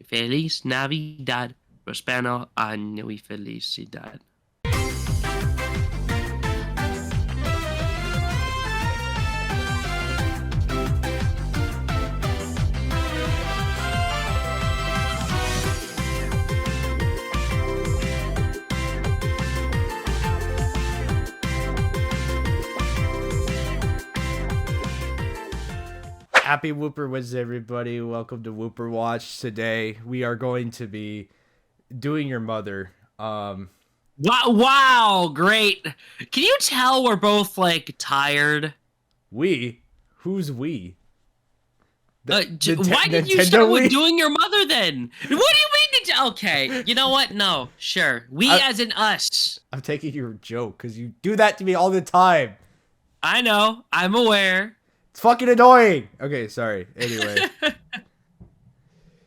Feliz Navidad. Prospero año y felicidad. Happy Wooper Wednesday, everybody. Welcome to Wooper Watch. Today, we are going to be doing your mother. Wow, great. Can you tell we're both, like, tired? We? Who's we? Why did you Nintendo start with we? doing your mother, then? What do you mean? Okay, you know what? No, sure. We as in us. I'm taking your joke, because you do that to me all the time. I know. I'm aware. It's fucking annoying. Okay, sorry. Anyway.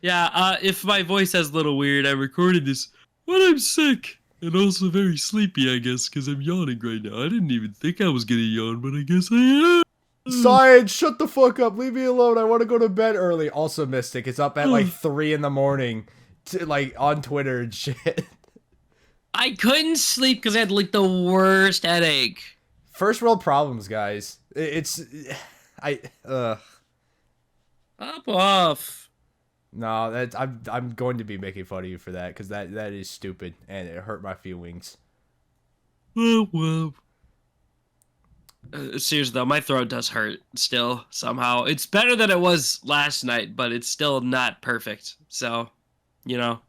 Yeah, if my voice sounds a little weird, I recorded this when I'm sick. And also very sleepy, I guess, because I'm yawning right now. I didn't even think I was gonna yawn, but I guess I am. Science, shut the fuck up. Leave me alone. I want to go to bed early. Also, Mystic, it's up at like 3 in the morning, like on Twitter and shit. I couldn't sleep because I had like the worst headache. First world problems, guys. Up off. No, I'm going to be making fun of you for that because that is stupid and it hurt my feelings. Well. Seriously though, my throat does hurt still somehow. It's better than it was last night, but it's still not perfect. So, you know,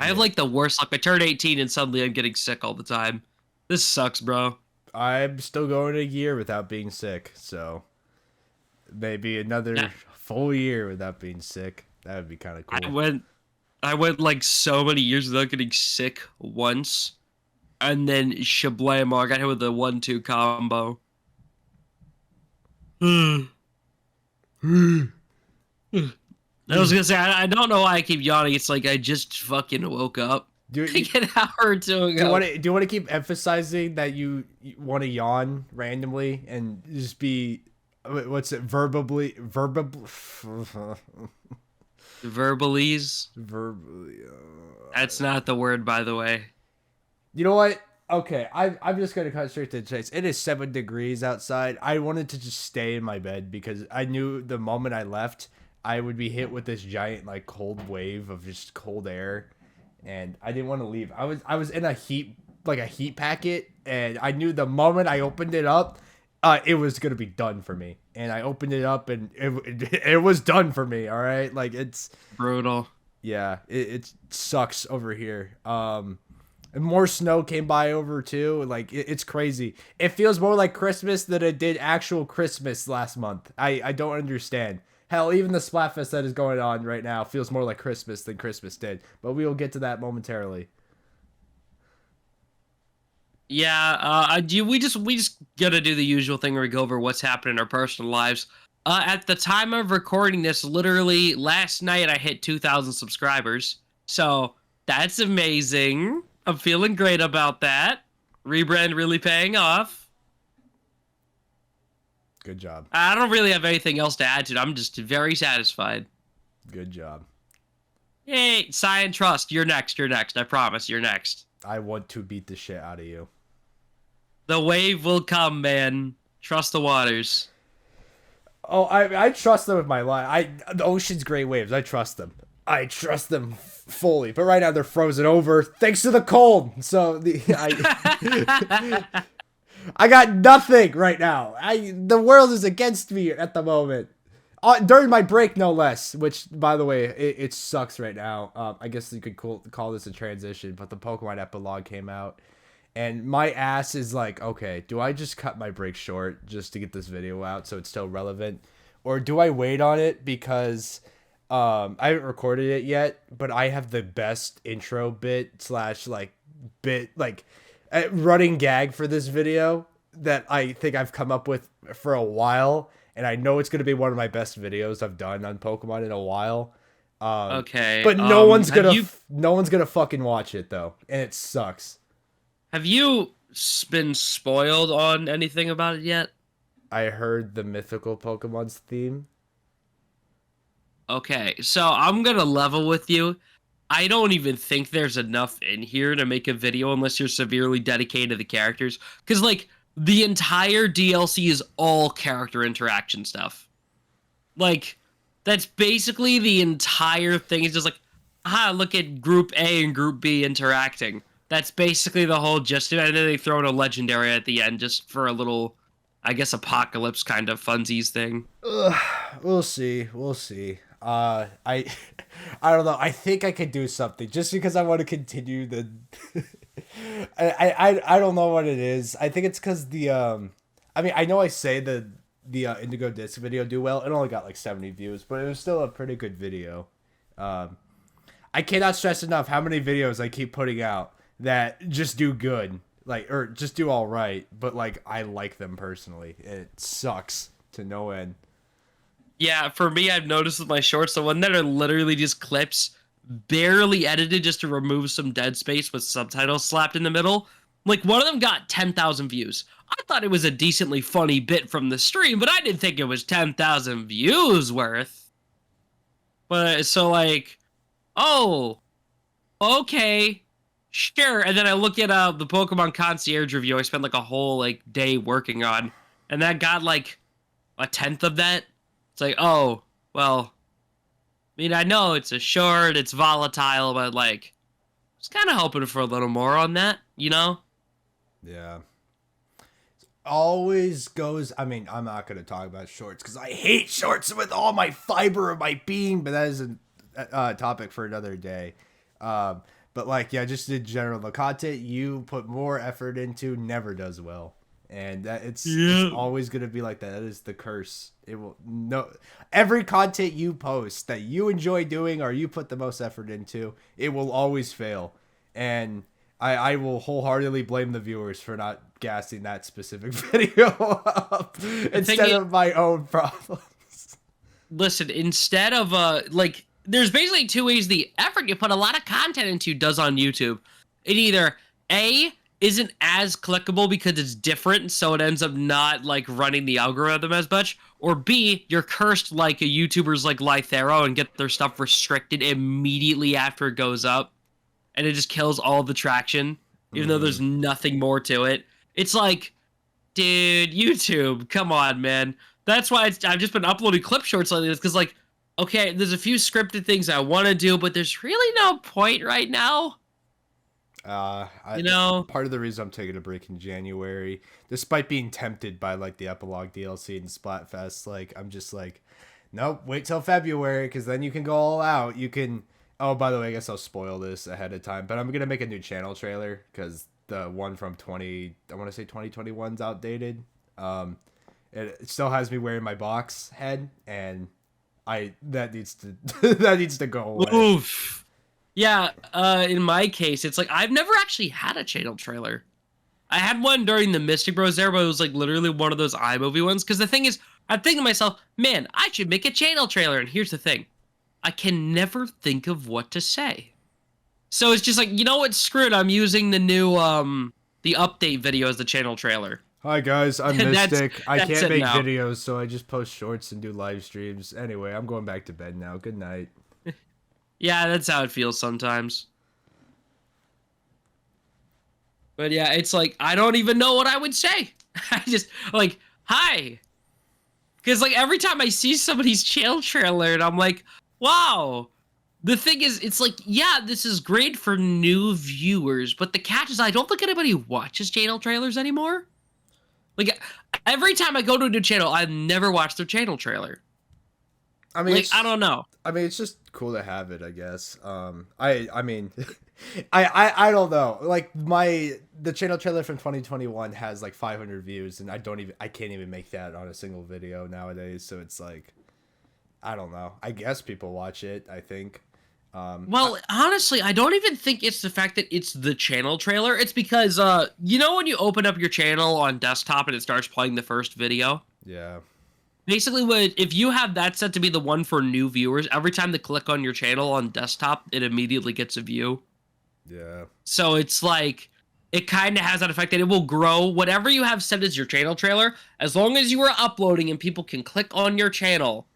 I have like the worst luck. I turned 18 and suddenly I'm getting sick all the time. This sucks, bro. I'm still going a year without being sick, so maybe another full year without being sick. That would be kind of cool. I went like so many years without getting sick once, and then shablamo, I got hit with the 1-2 combo. I was gonna say I don't know why I keep yawning. It's like I just fucking woke up. Like an hour or two ago. Do you want to keep emphasizing that you want to yawn randomly and just be verbally Verbalize? Verbally. That's not the word, by the way. You know what? Okay, I'm just going to cut straight to the chase. It is 7 degrees outside. I wanted to just stay in my bed because I knew the moment I left, I would be hit with this giant, like, cold wave of just cold air. And I didn't want to leave. I was in a heat packet, and I knew the moment I opened it up, it was gonna be done for me. And I opened it up, and it was done for me. All right, like it's brutal. Yeah, it sucks over here. And more snow came by over too. Like it's crazy. It feels more like Christmas than it did actual Christmas last month. I don't understand. Hell, even the Splatfest that is going on right now feels more like Christmas than Christmas did. But we will get to that momentarily. Yeah, we just gotta do the usual thing where we go over what's happened in our personal lives. At the time of recording this, literally last night I hit 2,000 subscribers. So that's amazing. I'm feeling great about that. Rebrand really paying off. Good job. I don't really have anything else to add to it. I'm just very satisfied. Good job. Hey, Cyan, trust. You're next. You're next. I promise. You're next. I want to beat the shit out of you. The wave will come, man. Trust the waters. Oh, I trust them with my life. The ocean's great waves. I trust them. I trust them fully. But right now they're frozen over thanks to the cold. So I got nothing right now. The world is against me at the moment. During my break, no less. Which, by the way, it sucks right now. I guess you could call this a transition. But the Pokemon epilogue came out. And my ass is like, okay, do I just cut my break short just to get this video out so it's still relevant? Or do I wait on it because I haven't recorded it yet, but I have the best intro running gag for this video that I think I've come up with for a while, and I know it's going to be one of my best videos I've done on Pokemon in a while. Okay, but no one's gonna fucking watch it though, and it sucks. Have you been spoiled on anything about it yet? I heard the mythical Pokemon's theme. Okay, so I'm gonna level with you. I don't even think there's enough in here to make a video unless you're severely dedicated to the characters. Because, like, the entire DLC is all character interaction stuff. Like, that's basically the entire thing. It's just like, look at Group A and Group B interacting. That's basically the whole gist of it. And then they throw in a legendary at the end just for a little, I guess, apocalypse kind of funsies thing. Ugh, we'll see. We'll see. I don't know. I think I could do something just because I want to continue the. I don't know what it is. I think it's because the I mean, I know I say the Indigo Disc video do well. It only got like 70 views, but it was still a pretty good video. I cannot stress enough how many videos I keep putting out that just do good, like, or just do all right, but like I like them personally. It sucks to no end. Yeah, for me, I've noticed with my shorts, the one that are literally just clips, barely edited just to remove some dead space with subtitles slapped in the middle. Like, one of them got 10,000 views. I thought it was a decently funny bit from the stream, but I didn't think it was 10,000 views worth. But, so, like, oh, okay, sure. And then I look at the Pokemon Concierge review I spent, like, a whole, like, day working on, and that got, like, a tenth of that. It's like, oh, well, I mean, I know it's a short, it's volatile, but, like, I was kind of hoping for a little more on that, you know? Yeah. Always goes. I mean, I'm not going to talk about shorts because I hate shorts with all my fiber of my being, but that is a topic for another day. But, like, yeah, just in general, the content you put more effort into never does well. And that it's always going to be like that. That is the curse. It will every content you post that you enjoy doing or you put the most effort into, it will always fail. And I will wholeheartedly blame the viewers for not gassing that specific video up instead of my own problems. Listen, instead of like, there's basically two ways the effort you put a lot of content into does on YouTube. It either A, isn't as clickable because it's different, so it ends up not, like, running the algorithm as much, or B, you're cursed like a YouTuber's like Lythero and get their stuff restricted immediately after it goes up, and it just kills all the traction, even though there's nothing more to it. It's like, dude, YouTube, come on, man. That's why I've just been uploading clip shorts like this, because, like, okay, there's a few scripted things I want to do, but there's really no point right now. You know, part of the reason I'm taking a break in January, despite being tempted by like the epilogue DLC and Splatfest, like I'm just like, nope, wait till February because then you can go all out. You can. Oh, by the way, I guess I'll spoil this ahead of time, but I'm gonna make a new channel trailer because the one from I want to say 2021's outdated. It still has me wearing my box head, and that needs to that needs to go away. Oof. Yeah, in my case, it's like, I've never actually had a channel trailer. I had one during the Mystic Bros era, but it was like literally one of those iMovie ones. Because the thing is, I'm thinking to myself, man, I should make a channel trailer. And here's the thing. I can never think of what to say. So it's just like, you know what, screw it. I'm using the new, the update video as the channel trailer. Hi guys, I'm Mystic. I can't make now. videos, so I just post shorts and do live streams. Anyway, I'm going back to bed now. Good night. Yeah, that's how it feels sometimes. But yeah, it's like, I don't even know what I would say. I just, like, hi. Because, like, every time I see somebody's channel trailer, and I'm like, wow. The thing is, it's like, yeah, this is great for new viewers, but the catch is I don't think anybody watches channel trailers anymore. Like, every time I go to a new channel, I've never watched their channel trailer. I mean, like, I don't know. I mean, it's just cool to have it, I guess. I mean, I don't know. Like the channel trailer from 2021 has like 500 views, and I can't even make that on a single video nowadays. So it's like, I don't know. I guess people watch it. I think. Well, honestly, I don't even think it's the fact that it's the channel trailer. It's because you know when you open up your channel on desktop and it starts playing the first video. Yeah. Basically, if you have that set to be the one for new viewers, every time they click on your channel on desktop, it immediately gets a view. Yeah. So it's like, it kind of has that effect that it will grow. Whatever you have set as your channel trailer, as long as you are uploading and people can click on your channel,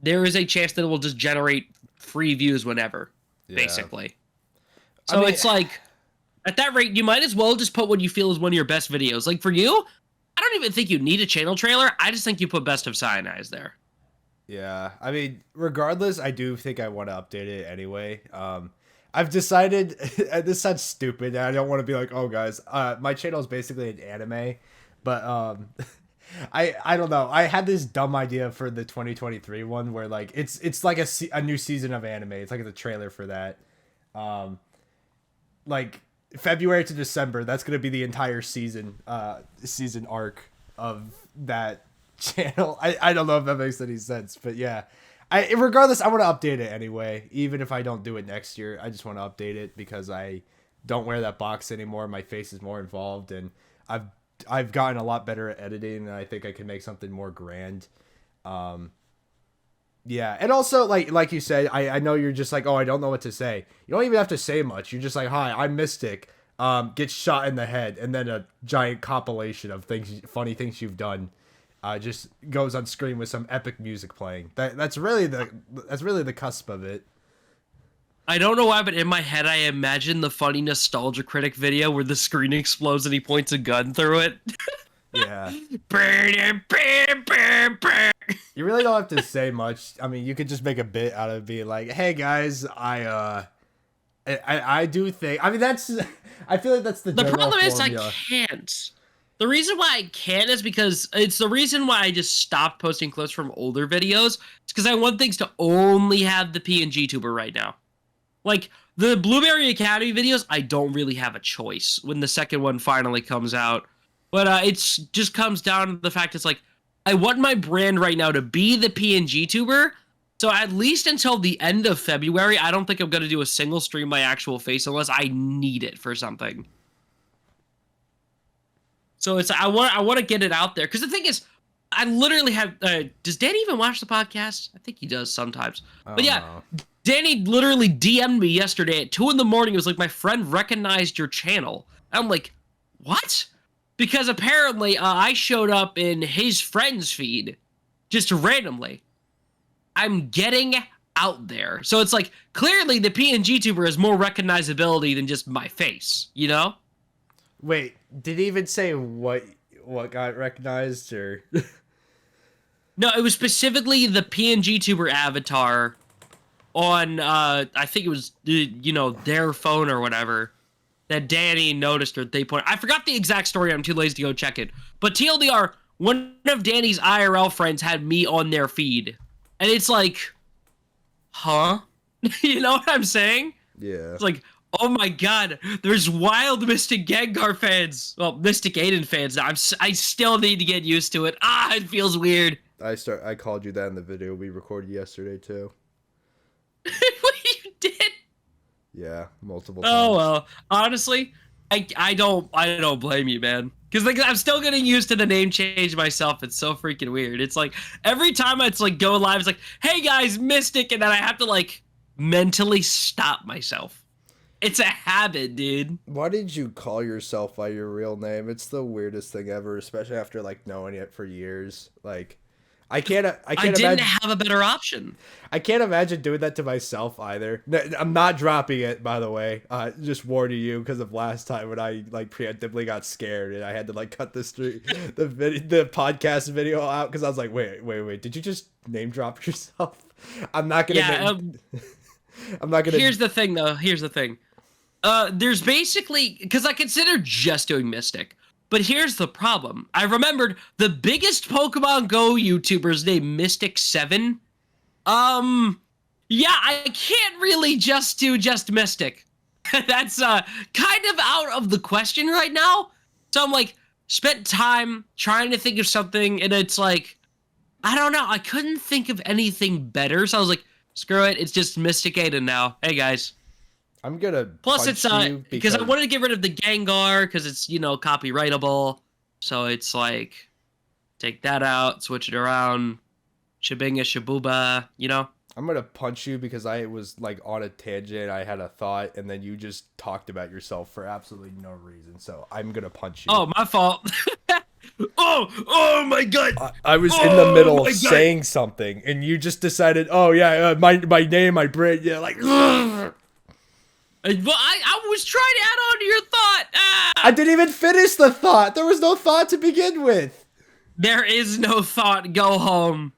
there is a chance that it will just generate free views whenever, basically. So it's like, at that rate, you might as well just put what you feel is one of your best videos. Like for you, I don't even think you need a channel trailer. I just think you put Best of Cyanize there. Yeah, I mean, regardless, I do think I want to update it anyway. I've decided, this sounds stupid, and I don't want to be like, oh guys, my channel is basically an anime, but I don't know. I had this dumb idea for the 2023 one where like it's like a new season of anime. It's like the trailer for that. Like February to December, that's gonna be the entire season arc of that channel. I don't know if that makes any sense, but yeah. Regardless, I want to update it anyway. Even if I don't do it next year, I just want to update it because I don't wear that box anymore. My face is more involved, and I've gotten a lot better at editing, and I think I can make something more grand. Yeah, and also like you said, I know you're just like, oh, I don't know what to say. You don't even have to say much. You're just like, hi, I'm Mystic. Gets shot in the head, and then a giant compilation of funny things you've done. Just goes on screen with some epic music playing. That's really the cusp of it. I don't know why, but in my head, I imagine the funny Nostalgia Critic video where the screen explodes and he points a gun through it. Yeah. You really don't have to say much. I mean, you could just make a bit out of being like, "Hey guys, I do think." I mean, I feel like that's the problem is formula. I can't. The reason why I can't is because it's the reason why I just stopped posting clips from older videos. It's because I want things to only have the PNG tuber right now. Like, the Blueberry Academy videos, I don't really have a choice when the second one finally comes out. But it's just comes down to the fact it's like, I want my brand right now to be the PNG tuber. So at least until the end of February, I don't think I'm going to do a single stream my actual face unless I need it for something. So it's I want to get it out there because the thing is, I literally have. Does Danny even watch the podcast? I think he does sometimes. But yeah, Danny literally DM'd me yesterday at 2 in the morning. It was like, my friend recognized your channel. I'm like, what? Because apparently I showed up in his friend's feed just randomly. I'm getting out there, so it's like clearly the PNG tuber has more recognizability than just my face, you know? Wait, did he even say what got recognized or? No, it was specifically the PNG tuber avatar on I think it was their phone or whatever that Danny noticed or they put. I forgot the exact story. I'm too lazy to go check it. But TLDR, one of Danny's IRL friends had me on their feed, and it's like, huh? You know what I'm saying? Yeah. It's like, oh my god, there's wild Mystic Gengar fans. Well, Mystic Aiden fans now. I still need to get used to it. It feels weird. I called you that in the video we recorded yesterday too. You did? Yeah, multiple times. Oh well, honestly, I don't blame you, man. Because like I'm still getting used to the name change myself. It's so freaking weird. It's like every time it's like go live, it's like, hey guys, Mystic, and then I have to like mentally stop myself. It's a habit, dude. Why did you call yourself by your real name? It's the weirdest thing ever, especially after like knowing it for years. Like, I didn't have a better option. I can't imagine doing that to myself either. No, I'm not dropping it, by the way. Just warning you because of last time when I like preemptively got scared and I had to like cut the podcast video out because I was like, wait, did you just name drop yourself? I'm not gonna. Yeah. I'm not gonna. Here's the thing, though. Here's the thing. There's basically because I consider just doing Mystic. But here's the problem. I remembered the biggest Pokemon Go YouTuber's named Mystic7. Yeah, I can't really just do just Mystic. That's kind of out of the question right now. So I'm like, spent time trying to think of something, and it's like, I don't know. I couldn't think of anything better. So I was like, screw it. It's just Mystic Aiden now. Hey, guys. I'm gonna. Plus, it's because I wanted to get rid of the Gengar because it's copyrightable. So it's like, take that out, switch it around, Shabinga Shabuba. I'm gonna punch you because I was like on a tangent. I had a thought, and then you just talked about yourself for absolutely no reason. So I'm gonna punch you. Oh, my fault. Oh, Oh my god. I was in the middle my of God. saying something, and you just decided, oh yeah, my name, my brain, yeah, like. Well, I was trying to add on to your thought. I didn't even finish the thought. There was no thought to begin with. There is no thought. Go home.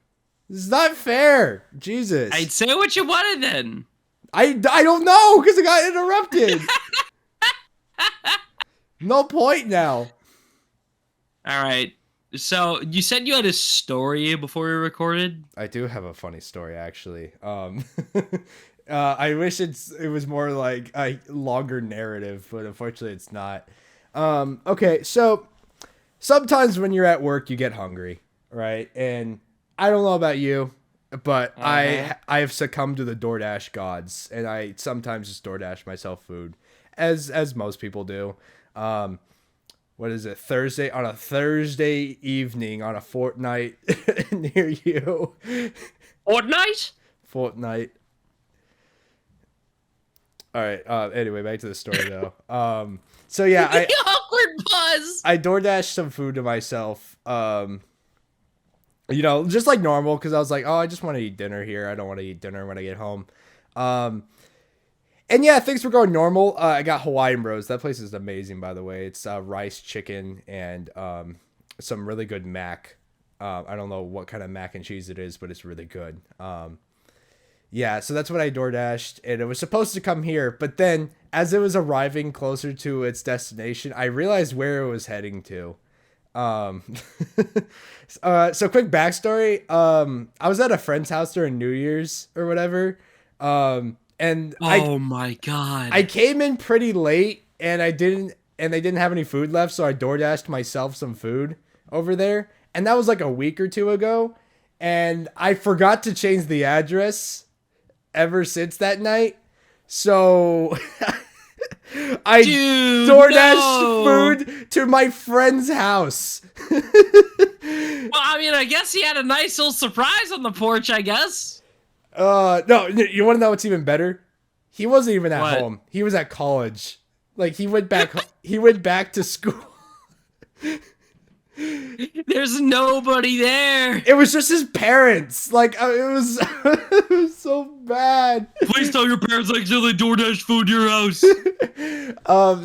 It's not fair. Jesus. I'd say what you wanted then. I don't know because I got interrupted. No point now. All right. So you said you had a story before we recorded. I do have a funny story actually. I wish it was more like a longer narrative, but unfortunately it's not. Okay, so sometimes when you're at work, you get hungry, right? And I don't know about you, but I have succumbed to the DoorDash gods, and I sometimes just DoorDash myself food, as most people do. What is it? On a Thursday evening on a fortnight near you. Fortnite? Fortnite. All right. Anyway, back to the story though. So yeah, The awkward pause. I DoorDashed some food to myself. Just like normal, because I was like, oh, I just want to eat dinner here. I don't want to eat dinner when I get home. And yeah, things were going normal. I got Hawaiian Bros. That place is amazing, by the way. It's rice, chicken, and some really good mac. I don't know what kind of mac and cheese it is, but it's really good. Yeah, so that's what I DoorDashed, and it was supposed to come here. But then, as it was arriving closer to its destination, I realized where it was heading to. So quick backstory. I was at a friend's house during New Year's or whatever. And my god. I came in pretty late and they didn't have any food left, so I DoorDashed myself some food over there. And that was like a week or two ago. And I forgot to change the address ever since that night. So I DoorDashed food to my friend's house. Well, I mean, I guess he had a nice little surprise on the porch, I guess. No, you want to know what's even better? He wasn't even at What? home. He was at college. Like he went back. He went back to school. There's nobody there. It was just his parents. Like it was, it was so bad. Please tell your parents I accidentally DoorDash food to your house.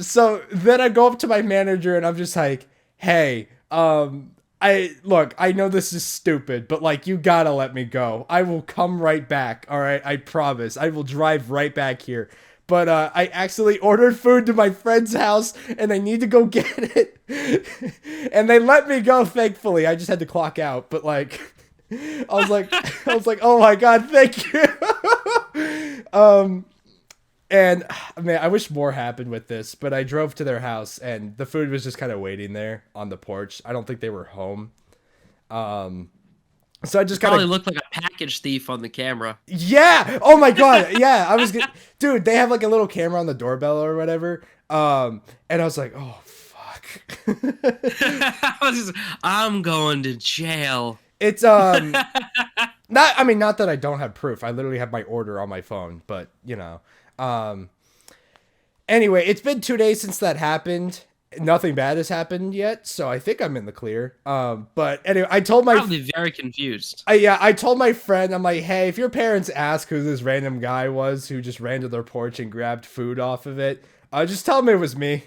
So then I go up to my manager and I'm just like, hey, I know this is stupid, but like you gotta let me go. I will come right back. All right, I promise. I will drive right back here. But I accidentally ordered food to my friend's house, and I need to go get it. And they let me go, thankfully. I just had to clock out. But like, I was like, oh my god, thank you. And man, I wish more happened with this, but I drove to their house and the food was just kind of waiting there on the porch. I don't think they were home. So I just kind Probably of looked like a package thief on the camera. yeah. Oh my god. Yeah, dude. They have like a little camera on the doorbell or whatever. And I was like, oh fuck. I'm going to jail. It's not that I don't have proof. I literally have my order on my phone, but anyway, it's been 2 days since that happened. Nothing bad has happened yet, so I think I'm in the clear. But anyway, I told my Probably very confused. I told my friend, I'm like, hey, if your parents ask who this random guy was who just ran to their porch and grabbed food off of it, just tell them it was me.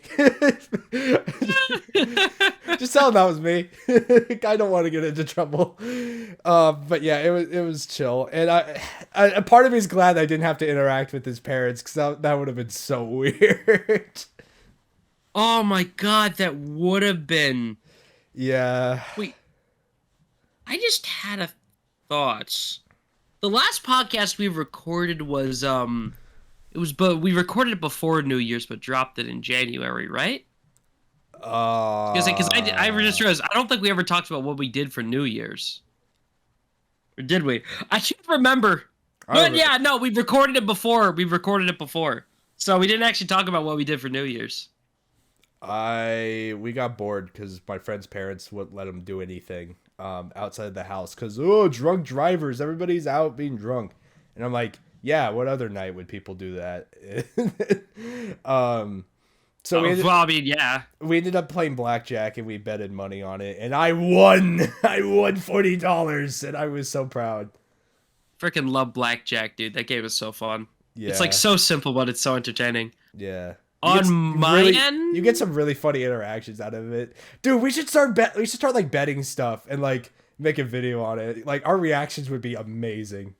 Just tell them that was me. I don't want to get into trouble. But yeah, it was chill, and a part of me is glad I didn't have to interact with his parents because that would have been so weird. Oh my god, that would have been. Yeah. Wait, I just had a thought. The last podcast we recorded was but we recorded it before New Year's, but dropped it in January, right? Because I just realized I don't think we ever talked about what we did for New Year's, or did we? I can't remember. But yeah, no, we recorded it before. So we didn't actually talk about what we did for New Year's. We got bored because my friend's parents wouldn't let him do anything outside the house because drunk drivers, everybody's out being drunk, and I'm like, yeah, what other night would people do that? So well, I mean, yeah. we ended up playing blackjack and we betted money on it, and I won. I won $40, and I was so proud. Freaking love blackjack, dude. That game is so fun. Yeah, It's like so simple, but it's so entertaining. yeah. On my end, you get some really funny interactions out of it, dude. We should start like betting stuff and like make a video on it. Like our reactions would be amazing.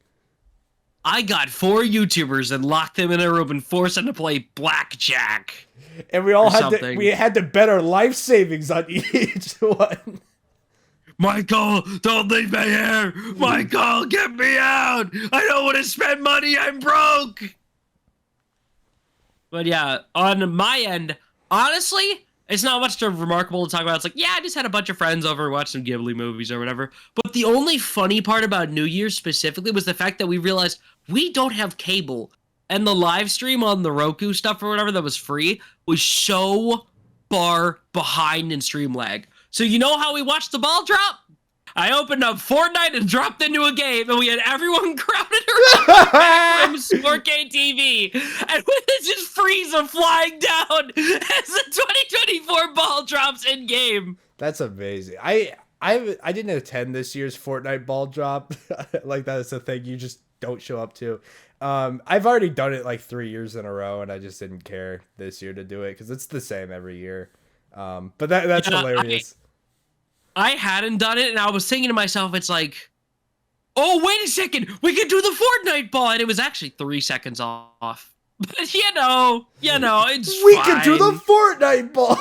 I got 4 YouTubers and locked them in a room and forced them to play blackjack. And we all had to bet our life savings on each one. Michael, don't leave me here. Michael, get me out. I don't want to spend money. I'm broke. But yeah, on my end, honestly, it's not much remarkable to talk about. It's like, yeah, I just had a bunch of friends over, watched some Ghibli movies or whatever. But the only funny part about New Year's specifically was the fact that we realized we don't have cable. And the live stream on the Roku stuff or whatever that was free was so far behind in stream lag. So you know how we watched the ball drop? I opened up Fortnite and dropped into a game, and we had everyone crowded around from 4K TV, and with it just Frieza flying down as the 2024 ball drops in game. That's amazing. I didn't attend this year's Fortnite ball drop. Like that's the thing you just don't show up to. I've already done it like 3 years in a row, and I just didn't care this year to do it because it's the same every year. But that's hilarious. I hadn't done it, and I was thinking to myself, it's like, oh, wait a second, we can do the Fortnite ball, and it was actually 3 seconds off. But you know, it's we fine. can do the Fortnite ball.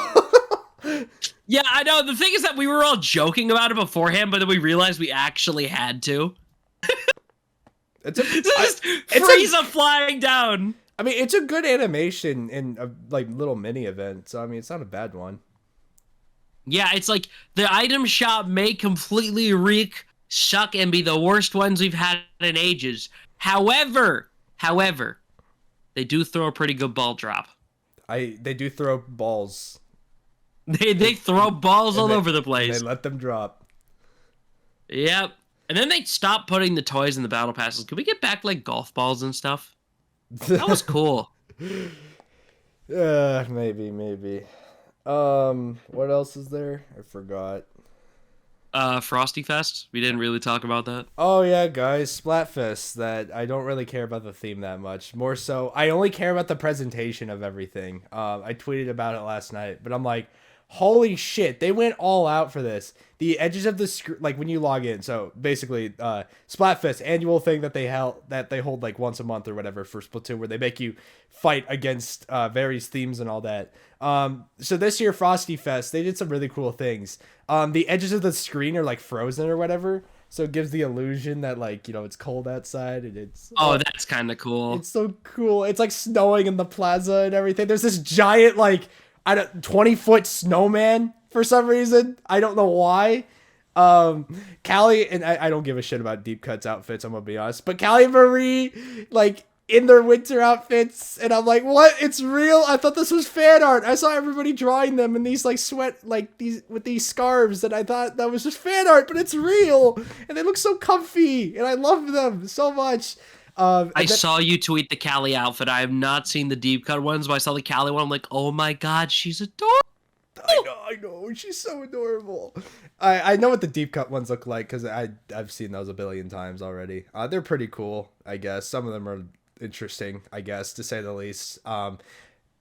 Yeah, I know. The thing is that we were all joking about it beforehand, but then we realized we actually had to. It's Frieza flying down. I mean, it's a good animation in a like little mini event, so I mean, it's not a bad one. Yeah, it's like the item shop may completely suck and be the worst ones we've had in ages. However, they do throw a pretty good ball drop. They do throw balls. They throw balls all over the place. They let them drop. Yep. And then they stopped putting the toys in the battle passes. Could we get back like golf balls and stuff? That was cool. Maybe. What else is there? I forgot. Frosty Fest. We didn't really talk about that. Oh yeah, guys, Splatfest. That I don't really care about the theme that much. More so, I only care about the presentation of everything. I tweeted about it last night, but I'm like, holy shit, they went all out for this. The edges of the screen, like when you log in. So basically, Splatfest, annual thing that they hold like once a month or whatever for Splatoon, where they make you fight against various themes and all that. So this year, Frosty Fest, they did some really cool things. The edges of the screen are like frozen or whatever, so it gives the illusion that like, you know, it's cold outside and it's that's kind of cool. It's so cool. It's like snowing in the plaza and everything. There's this giant like 20-foot snowman for some reason. I don't know why. Callie and I don't give a shit about Deep Cut's outfits, I'm gonna be honest, but Callie and Marie like in their winter outfits, and I'm like, what? It's real? I thought this was fan art. I saw everybody drawing them in these like with these scarves, and I thought that was just fan art, but it's real, and they look so comfy, and I love them so much. I saw you tweet the Callie outfit. I have not seen the Deep Cut ones, but I saw the Callie one. I'm like, oh my god, she's adorable. I know, she's so adorable. I know what the Deep Cut ones look like because I've seen those a billion times already. They're pretty cool, I guess. Some of them are interesting, I guess, to say the least.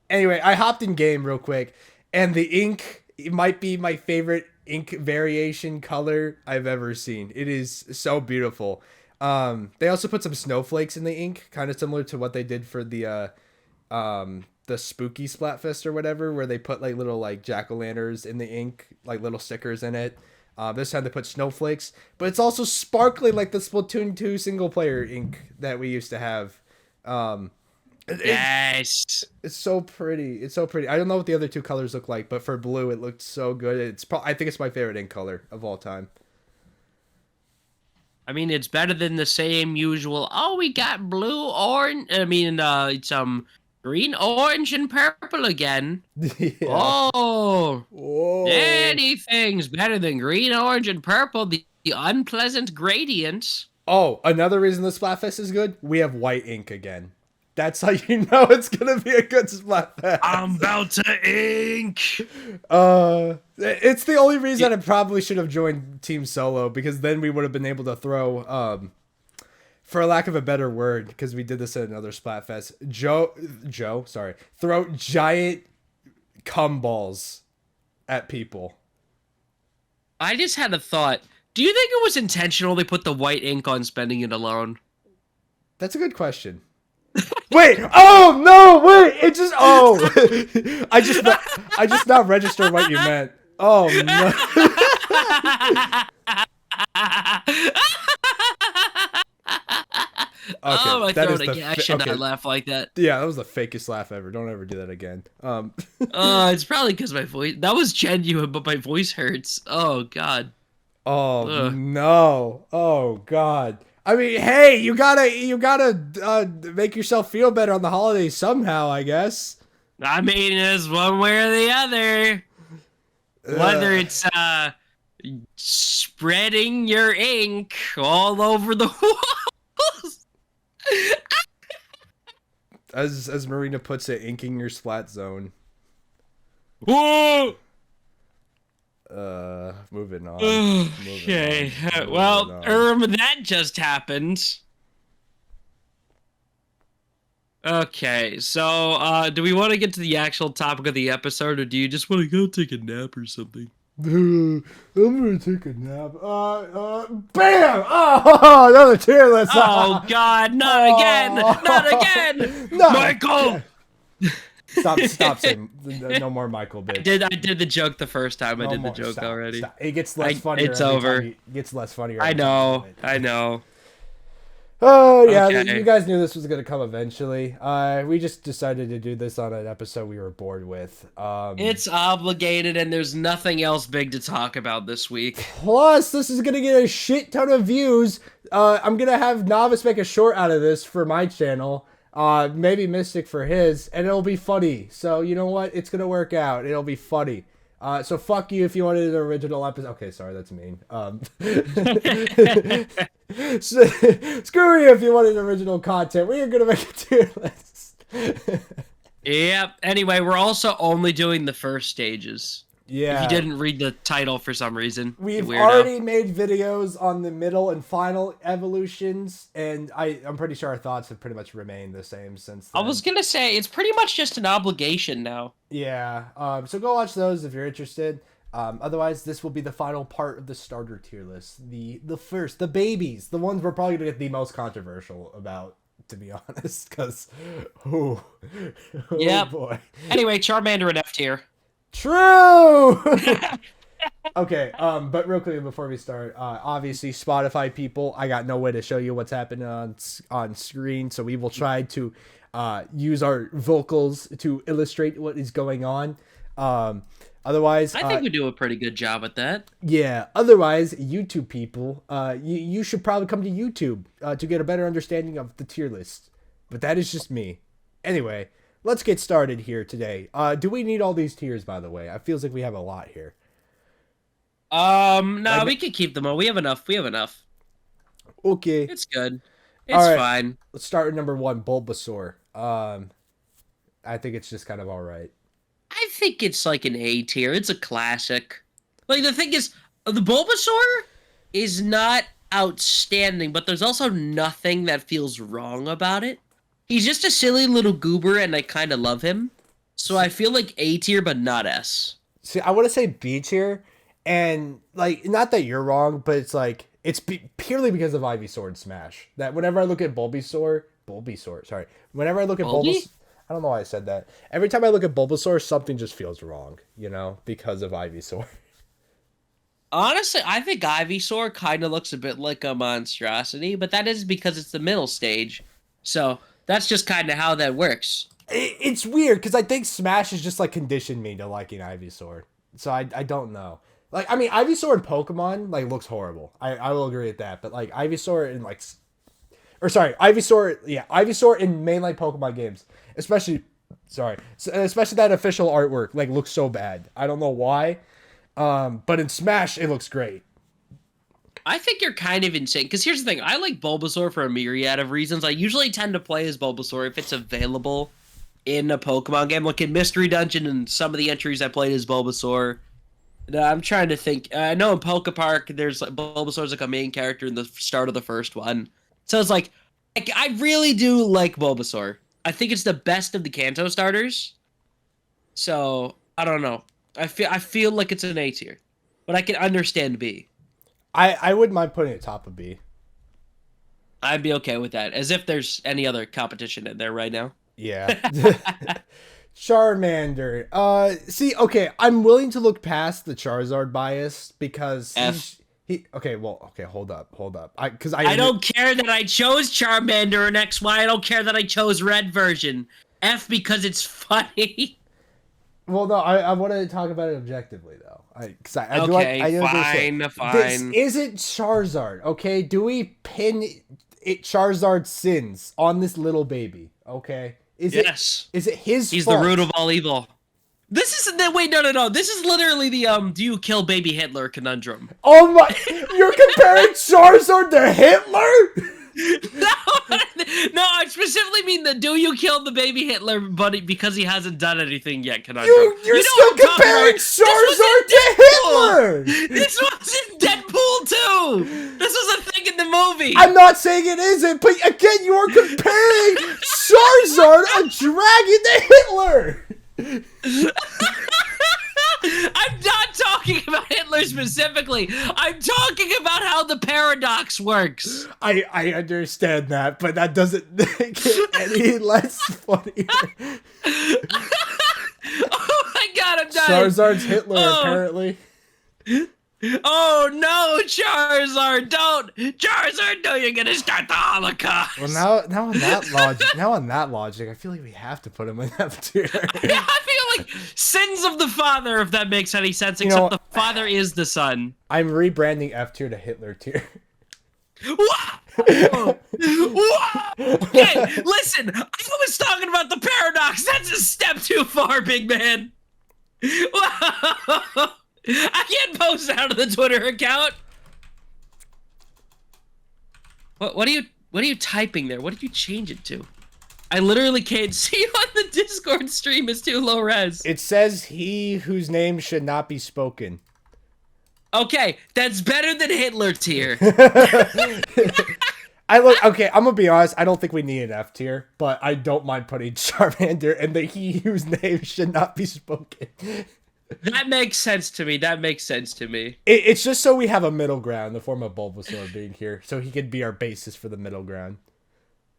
Anyway, I hopped in game real quick, and the ink, it might be my favorite ink variation color I've ever seen. It is so beautiful. They also put some snowflakes in the ink, kind of similar to what they did for the spooky Splatfest or whatever, where they put like little like jack-o'-lanterns in the ink, like little stickers in it. This time they put snowflakes, but it's also sparkly like the Splatoon 2 single player ink that we used to have. Yes, it's so pretty. It's so pretty. I don't know what the other two colors look like, but for blue, it looked so good. I think it's my favorite ink color of all time. I mean, it's better than the same usual. Oh, we got blue, orange. I mean, it's green, orange, and purple again. Yeah. Oh, whoa! Anything's better than green, orange, and purple. The unpleasant gradients. Oh, another reason the Splatfest is good. We have white ink again. That's how you know it's gonna be a good Splatfest. I'm about to ink. It's the only reason I probably should have joined Team Solo, because then we would have been able to throw, for lack of a better word, because we did this at another Splatfest, throw giant cum balls at people. I just had a thought. Do you think it was intentional they put the white ink on Spending It Alone? That's a good question. Wait! Oh no! Wait! It just I just now registered what you meant. Oh no! Okay, oh, my that throat is the again. I should not laugh like that. Yeah, that was the fakest laugh ever. Don't ever do that again. It's probably because my voice. That was genuine, but my voice hurts. Oh God. Oh Ugh. no! Oh God! I mean, hey, you gotta make yourself feel better on the holidays somehow, I guess. I mean, it's one way or the other. Whether it's spreading your ink all over the walls. As Marina puts it, inking your splat zone. Whoa! Moving on. Okay. Well, that just happened. Okay, so do we want to get to the actual topic of the episode, or do you just want to go take a nap or something? I'm gonna take a nap. Bam! Oh, another tier list. Oh God, not again! Not again! No. Michael! Stop saying no more Michael, bitch. I did the joke the first time. No I did more. the joke Stop. already. It gets less funnier. It's every over. time it gets less funnier. I know. I know. Oh yeah, Okay. you guys knew this was gonna come eventually. We just decided to do this on an episode we were bored with. It's obligated, and there's nothing else big to talk about this week. Plus, this is gonna get a shit ton of views. I'm gonna have Novice make a short out of this for my channel. Maybe Mystic for his, and it'll be funny. So you know what? It's gonna work out. It'll be funny. So fuck you if you wanted an original episode. Okay, sorry, that's mean. Screw you if you wanted original content. We are gonna make a tier list. Yep. Anyway, we're also only doing the first stages. Yeah. If you didn't read the title for some reason, We've already made videos on the middle and final evolutions, and I'm pretty sure our thoughts have pretty much remained the same since then. I was gonna say it's pretty much just an obligation now. Yeah. So go watch those if you're interested. Otherwise, this will be the final part of the starter tier list. The babies, the ones we're probably gonna get the most controversial about, to be honest, because oh boy. Anyway, Charmander and F tier. True. Okay, but real quickly before we start, obviously Spotify people, I got no way to show you what's happening on screen, so we will try to use our vocals to illustrate what is going on. Otherwise, I think we do a pretty good job at that. Yeah. Otherwise, YouTube people, you should probably come to YouTube to get a better understanding of the tier list. But that is just me. Anyway, let's get started here today. Do we need all these tiers, by the way? It feels like we have a lot here. No, we can keep them all. We have enough. Okay. It's good. It's fine. Let's start with number 1, Bulbasaur. I think it's just kind of all right. I think it's like an A tier. It's a classic. Like, the thing is, the Bulbasaur is not outstanding, but there's also nothing that feels wrong about it. He's just a silly little goober, and I kind of love him. So I feel like A tier, but not S. See, I want to say B tier, and, like, not that you're wrong, but it's like, purely because of Ivysaur and Smash. That whenever I look at Bulbasaur, whenever I look at Bulbasaur, I don't know why I said that. Every time I look at Bulbasaur, something just feels wrong, because of Ivysaur. Honestly, I think Ivysaur kind of looks a bit like a monstrosity, but that is because it's the middle stage. So that's just kind of how that works. It's weird, because I think Smash has just, like, conditioned me to liking Ivysaur. So I don't know. Like, I mean, Ivysaur in Pokemon, like, looks horrible. I will agree with that. But, like, Ivysaur in, like... Ivysaur in mainline Pokemon games. Especially that official artwork, like, looks so bad. I don't know why. But in Smash, it looks great. I think you're kind of insane. Because here's the thing. I like Bulbasaur for a myriad of reasons. I usually tend to play as Bulbasaur if it's available in a Pokemon game. Like in Mystery Dungeon and some of the entries I played as Bulbasaur. I'm trying to think. I know in Poke Park, there's like, Bulbasaur's like a main character in the start of the first one. So it's like I really do like Bulbasaur. I think it's the best of the Kanto starters. So, I don't know. I feel like it's an A tier. But I can understand B. I wouldn't mind putting it top of B. I'd be okay with that. As if there's any other competition in there right now. Yeah. Charmander. See, okay, I'm willing to look past the Charizard bias because hold up. I don't care that I chose Charmander in XY. I don't care that I chose red version. F because it's funny. Well, no, I want to talk about it objectively though. Fine. This isn't Charizard, okay? Do we pin Charizard's sins on this little baby, okay? Is it his He's fault? the root of all evil. This isn't that. Wait, no. This is literally the do you kill baby Hitler conundrum. Oh my! You're comparing Charizard to Hitler? No, I specifically mean the do you kill the baby Hitler buddy because he hasn't done anything yet conundrum. You're still comparing Charizard to Hitler! This was in Deadpool 2! This was a thing in the movie! I'm not saying it isn't, but again, you are comparing Charizard, a dragon, to Hitler! I'm not talking about Hitler specifically. I'm talking about how the paradox works. I understand that, but that doesn't make it any less funny. Oh my god, I'm dying. Charizard's Hitler, apparently. Oh no, Charizard! Don't, Charizard! No, you're gonna start the Holocaust. Well, now on that logic, I feel like we have to put him in F tier. Yeah, I feel like sins of the father, if that makes any sense. Except the father is the son. I'm rebranding F tier to Hitler tier. Whoa! Okay, listen. I was talking about the paradox. That's a step too far, big man. Whoa! I can't post it out of the Twitter account. What are you typing there? What did you change it to? I literally can't see on the Discord stream. It's too low res. It says he whose name should not be spoken. Okay, that's better than Hitler tier. Okay, I'm gonna be honest, I don't think we need an F tier, but I don't mind putting Charmander and the he whose name should not be spoken. That makes sense to me. It's just so we have a middle ground in the form of Bulbasaur being here, so he could be our basis for the middle ground.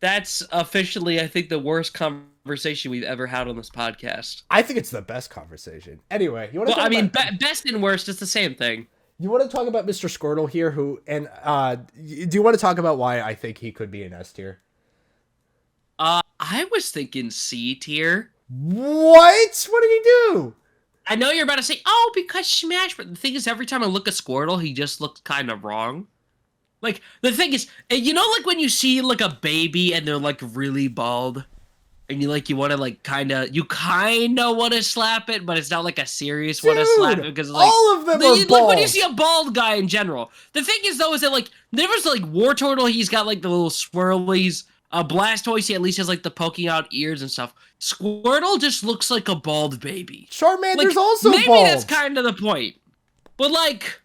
That's officially, I think, the worst conversation we've ever had on this podcast. I think it's the best conversation. Anyway, you want to best and worst is the same thing. You want to talk about Mr. Squirtle here, do you want to talk about why I think he could be an S tier? I was thinking C tier. What? What did he do? I know you're about to say, oh, because Smash, but the thing is, every time I look at Squirtle, he just looks kind of wrong. Like, the thing is, you know, like when you see, like, a baby and they're, like, really bald, and you want to, like, you kind of want to slap it, but it's not, like, a serious want to slap it, because, like, all of them are bald. Like, when you see a bald guy in general. The thing is, though, is that, like, there was, like, Wartortle, he's got, like, the little swirlies. Blastoise, he at least has, like, the poking out ears and stuff. Squirtle just looks like a bald baby. Charmander's also maybe bald. Maybe that's kind of the point. But, like,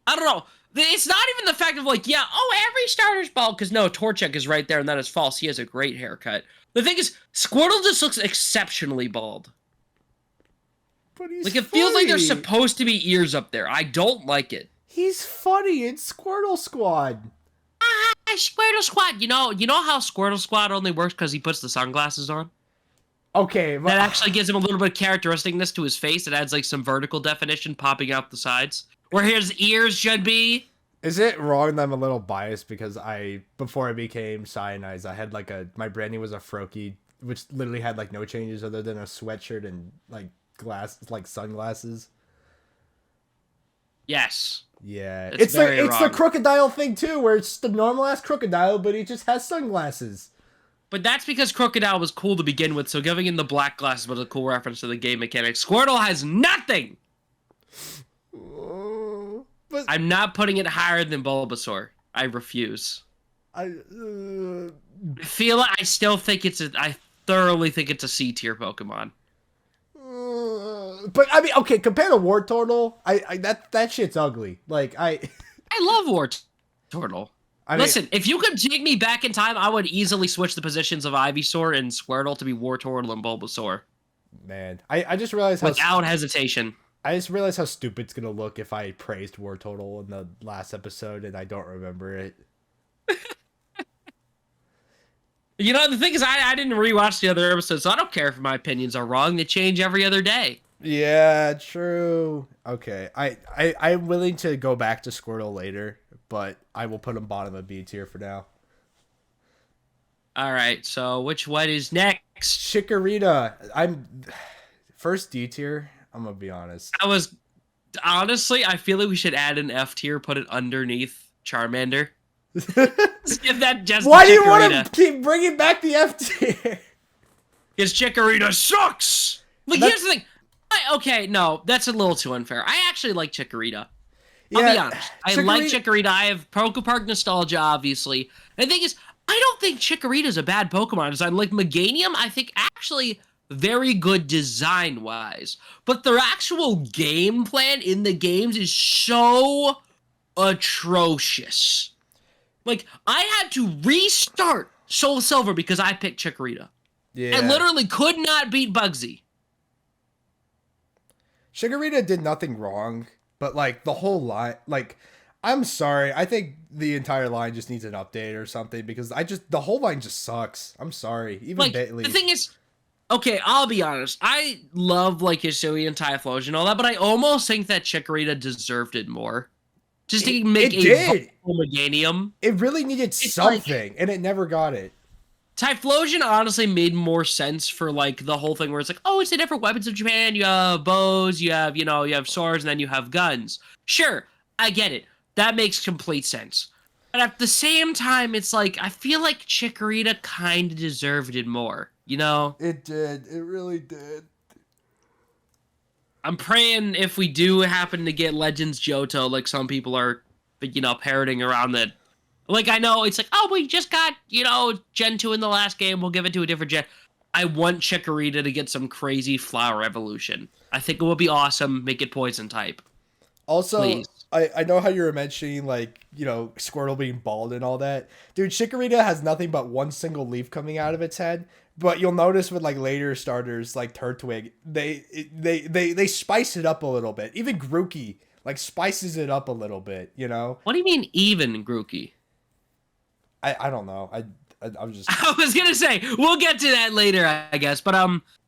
I don't know. It's not even the fact of, like, yeah, every starter's bald, because no, Torchic is right there, and that is false. He has a great haircut. The thing is, Squirtle just looks exceptionally bald. But he's like, it feels like there's supposed to be ears up there. I don't like it. He's funny. It's Squirtle Squad. Squirtle Squad. You know how Squirtle Squad only works because he puts the sunglasses on? Okay. That actually gives him a little bit of characteristicness to his face. It adds, like, some vertical definition popping out the sides. Where his ears should be. Is it wrong that I'm a little biased because before I became Cyanize, I had, like, my branding was a Froakie, which literally had, like, no changes other than a sweatshirt and, like, sunglasses? Yes. Yeah, it's the crocodile thing too, where it's the normal ass crocodile, but he just has sunglasses. But that's because Crocodile was cool to begin with, so giving him the black glasses was a cool reference to the game mechanics. Squirtle has nothing. But I'm not putting it higher than Bulbasaur. I refuse. I I still think I thoroughly think it's a C tier Pokemon. but I mean, okay, compared to Wartortle, that shit's ugly. Like I love Turtle. I mean, Listen, if you could take me back in time, I would easily switch the positions of Ivysaur and Squirtle to be Wartortle and Bulbasaur. man, I just realized Without hesitation. I just realized how stupid it's gonna look if I praised Wartortle in the last episode and I don't remember it. You know, the thing is, I didn't rewatch the other episodes, so I don't care if my opinions are wrong. They change every other day. Yeah, true. Okay, I'm willing to go back to Squirtle later, but I will put him bottom of B tier for now. All right, so what is next? Chikorita, I'm first D tier. I'm gonna be honest. Honestly, I feel like we should add an F tier, put it underneath Charmander. Give that just Why do you want to keep bringing back the F tier? Because Chikorita sucks. Like, here's the thing. Okay, no, that's a little too unfair. I actually like Chikorita. I'll be honest. I like Chikorita. I have Pokepark nostalgia, obviously. And the thing is, I don't think Chikorita is a bad Pokemon design. Like Meganium, I think actually very good design-wise. But their actual game plan in the games is so atrocious. Like, I had to restart Soul Silver because I picked Chikorita. Yeah. I literally could not beat Bugsy. Chikorita did nothing wrong, but like the whole line, like, I'm sorry, I think the entire line just needs an update or something because the whole line just sucks. I'm sorry, even like Bentley. the thing is, okay, I'll be honest. I love like Hisuian, Typhlosion and all that, but I almost think that Chikorita deserved it more. Just to make a Meganium. It really needed something, and it never got it. Typhlosion honestly made more sense for like the whole thing where it's like, oh, it's the different weapons of Japan. You have bows, you have swords, and then you have guns. Sure, I get it. That makes complete sense. But at the same time, it's like I feel like Chikorita kind of deserved it more. You know? It did. It really did. I'm praying if we do happen to get Legends Johto, like some people are, parroting around that. Like, I know it's like, oh, we just got, Gen 2 in the last game. We'll give it to a different gen. I want Chikorita to get some crazy flower evolution. I think it would be awesome. Make it poison type. Also, I know how you were mentioning, like, Squirtle being bald and all that. Dude, Chikorita has nothing but one single leaf coming out of its head. But you'll notice with, like, later starters, like Turtwig, they spice it up a little bit. Even Grookey, like, spices it up a little bit, What do you mean even, Grookey? I don't know. I was just... I was gonna say, we'll get to that later, I guess. But,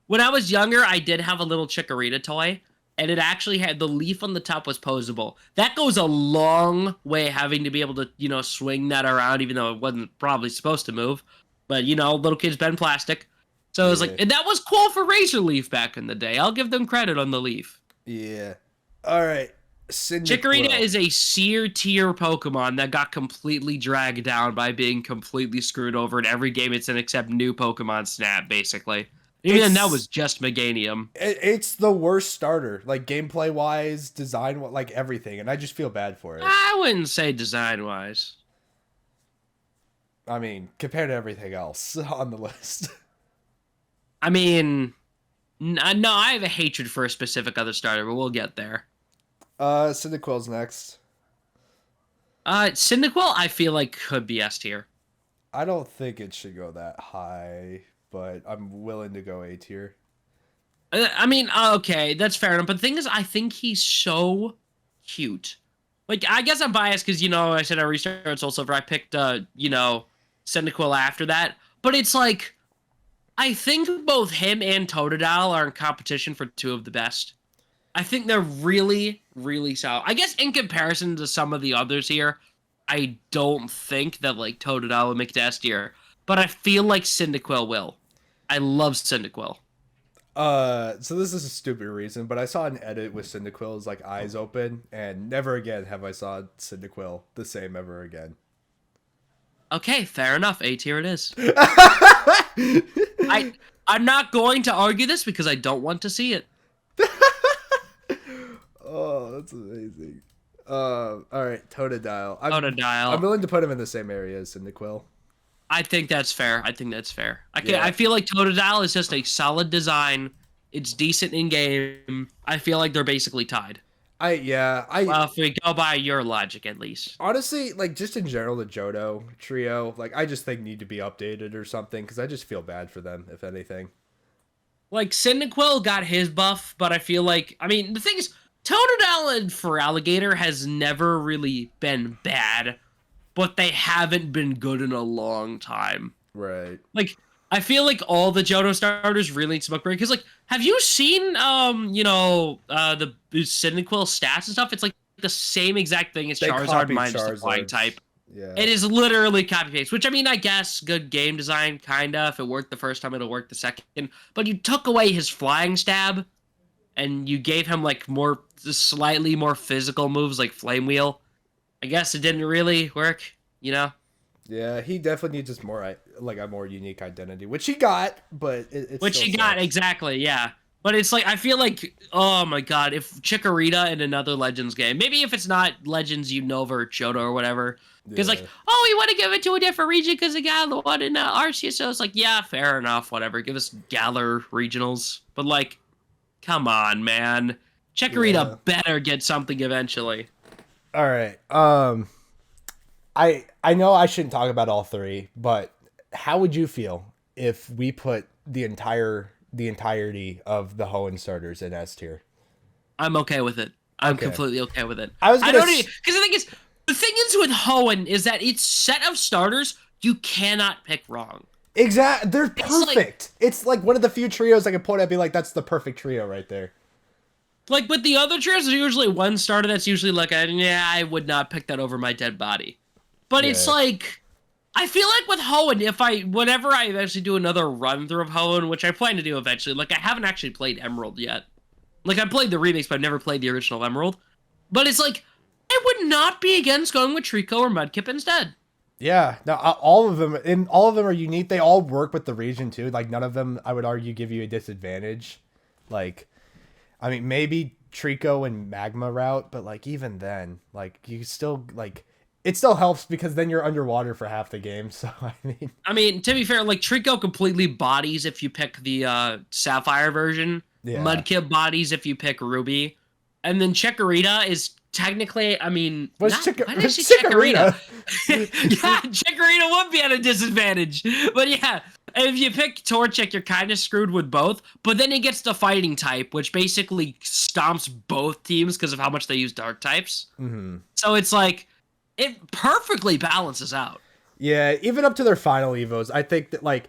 when I was younger, I did have a little Chikorita toy. And it actually had the leaf on the top was posable. That goes a long way, having to be able to, swing that around, even though it wasn't probably supposed to move. But, little kids bend plastic. So it was like, and that was cool for Razor Leaf back in the day. I'll give them credit on the leaf. Yeah. All right. Chikorita is a C tier Pokemon that got completely dragged down by being completely screwed over in every game it's in except new Pokemon Snap, basically. Even that was just Meganium. It's the worst starter, like gameplay-wise, design, like everything, and I just feel bad for it. I wouldn't say design-wise. I mean, compared to everything else on the list. I mean, no, I have a hatred for a specific other starter, but we'll get there. Cyndaquil's next. Cyndaquil, I feel like could be S tier. I don't think it should go that high, but I'm willing to go A tier. I mean, okay, that's fair enough. But the thing is, I think he's so cute. Like, I guess I'm biased because, I said I restarted Soul Silver. I picked, Cyndaquil after that. But it's like, I think both him and Totodile are in competition for two of the best. I think they're really, really solid. I guess in comparison to some of the others here, I don't think that, like, Totodile will make it S tier. But I feel like Cyndaquil will. I love Cyndaquil. So this is a stupid reason, but I saw an edit with Cyndaquil's like eyes open, and never again have I saw Cyndaquil the same ever again. Okay, fair enough. A tier it is. I'm not going to argue this because I don't want to see it. Oh, that's amazing. All right, Totodile. I'm Totodile. willing to put him in the same area as Cyndaquil. I think that's fair. I think that's fair. Yeah. I feel like Totodile is just a solid design. It's decent in game. I feel like they're basically tied. Well, if we go by your logic, at least. Honestly, like, just in general, the Johto trio, like, I just think need to be updated or something, because I just feel bad for them, if anything. Like, Cyndaquil got his buff, but I feel like... I mean, the thing is, Totodile and Feraligatr has never really been bad, but they haven't been good in a long time. Right. Like, I feel like all the Johto starters really need some upgrade, because, like, have you seen, the Cyndaquil stats and stuff? It's, like, the same exact thing as Charizard minus the flying type. Yeah. It is literally copy-paste, which, I mean, I guess good game design, kinda. If it worked the first time, it'll work the second. But you took away his flying stab, and you gave him, like, slightly more physical moves, like Flame Wheel. I guess it didn't really work, you know? Yeah, he definitely needs just more, like, a more unique identity, which he got, but it's Which he got, exactly, yeah. But it's like, I feel like, oh my god, if Chikorita in another Legends game, maybe if it's not Legends Unova or Johto or whatever, because like, oh, we want to give it to a different region because it got the one in Arceus, so it's like, yeah, fair enough, whatever, give us Galar regionals. But like, come on, man. Chikorita better get something eventually. All right, I know I shouldn't talk about all three, but how would you feel if we put the entirety of the Hoenn starters in S tier? I'm okay with it. I'm completely okay with it. I don't even, because the thing is with Hoenn is that its set of starters you cannot pick wrong. Exactly, they're perfect. It's like one of the few trios I can point at and be like, that's the perfect trio right there. Like with the other trios, there's usually one starter that's usually like, yeah, I would not pick that over my dead body. But it's like, I feel like with Hoenn, whenever I eventually do another run through of Hoenn, which I plan to do eventually, like I haven't actually played Emerald yet. Like I played the remakes, but I've never played the original Emerald. But it's like, I would not be against going with Trico or Mudkip instead. Yeah, no, all of them are unique. They all work with the region too. Like none of them, I would argue, give you a disadvantage. Like, I mean, maybe Trico and Magma route, but like even then, like you still like. It still helps because then you're underwater for half the game. So, I mean, to be fair, like Trico completely bodies if you pick the Sapphire version. Yeah. Mudkip bodies if you pick Ruby. And then Chikorita is technically, I mean, Chikorita? Yeah, Chikorita would be at a disadvantage. But yeah, if you pick Torchic, you're kind of screwed with both. But then he gets the fighting type, which basically stomps both teams because of how much they use dark types. Mm-hmm. So it's like, it perfectly balances out. Yeah, even up to their final evos, I think that like,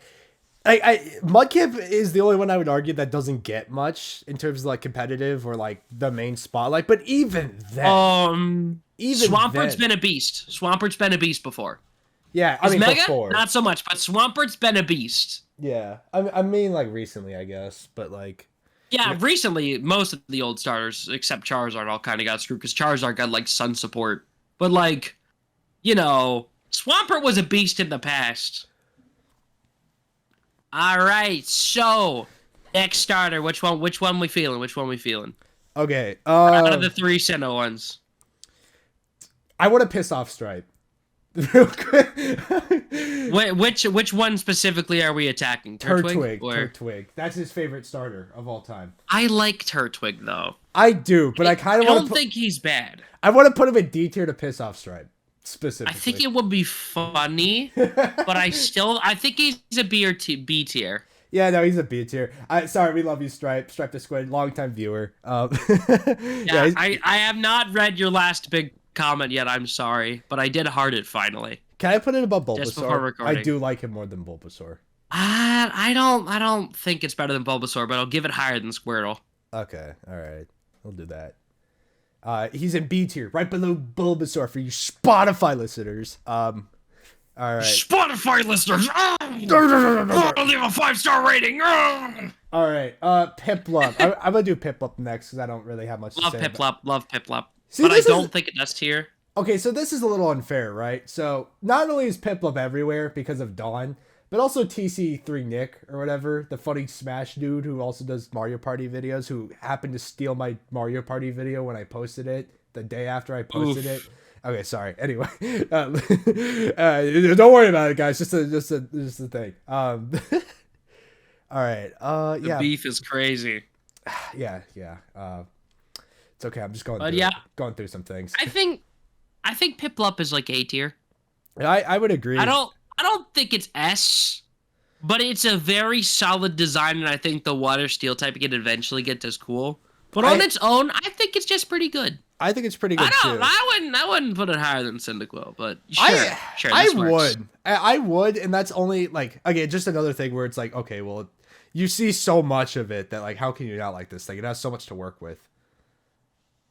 Mudkip is the only one I would argue that doesn't get much in terms of like competitive or like the main spotlight. But even then, Swampert's been a beast. Swampert's been a beast before. Yeah, I mean Mega, before. Not so much, but Swampert's been a beast. Yeah, I mean like recently, I guess, but like. Yeah, recently most of the old starters except Charizard all kind of got screwed because Charizard got like Sun support. But, like, you know, Swampert was a beast in the past. All right, so, next starter, which one we feeling? Okay. Out of the three Sinnoh ones. I want to piss off Stripe. Real quick. Which one specifically are we attacking? Turtwig. Turtwig. That's his favorite starter of all time. I like Turtwig, though. I do, but I kind of don't think he's bad. I want to put him in D tier to piss off Stripe, specifically. I think it would be funny, but I think he's a B tier. Yeah, no, he's a B tier. Sorry, we love you, Stripe. Stripe the Squid, longtime viewer. Yeah, I have not read your last big comment yet. I'm sorry, but I did heart it finally. Can I put it above Bulbasaur? Just before recording. I do like him more than Bulbasaur. I don't think it's better than Bulbasaur, but I'll give it higher than Squirtle. Okay, all right, we'll do that. He's in B tier, right below Bulbasaur for you Spotify listeners. All right. Spotify listeners! I'll leave a 5-star rating! All right, Piplup. I'm gonna do Piplup next because I don't really have much to say. Love Piplup. See, but I don't think it's S tier. Okay, so this is a little unfair, right? So not only is Piplup everywhere because of Dawn, but also TC3 Nick or whatever, the funny Smash dude who also does Mario Party videos, who happened to steal my Mario Party video when I posted it the day after I posted Oof. it. Okay, sorry. Anyway, don't worry about it, guys. Just a thing. All right. The Yeah, beef is crazy. yeah. It's okay. I'm just going But through yeah, going through some things. I think Piplup is like A tier. I would agree. I don't think it's S, but it's a very solid design, and I think the water steel type can eventually get as cool. But on its own, I think it's just pretty good. I think it's pretty good too. I wouldn't put it higher than Cyndaquil, but sure. I This works. would. I would, and that's only like again just another thing where it's like, okay, well, you see so much of it that like, how can you not like this thing? It has so much to work with.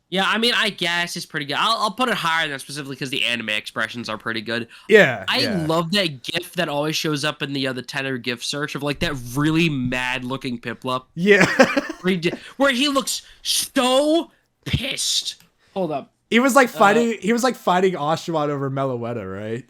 Yeah, I mean, I guess it's pretty good. I'll put it higher than that specifically because the anime expressions are pretty good. Yeah, I love that GIF that always shows up in the tenor GIF search of like that really mad looking Piplup. Yeah. where he looks so pissed. Hold up. He was like fighting. He was like fighting Oshawott over Meloetta, right?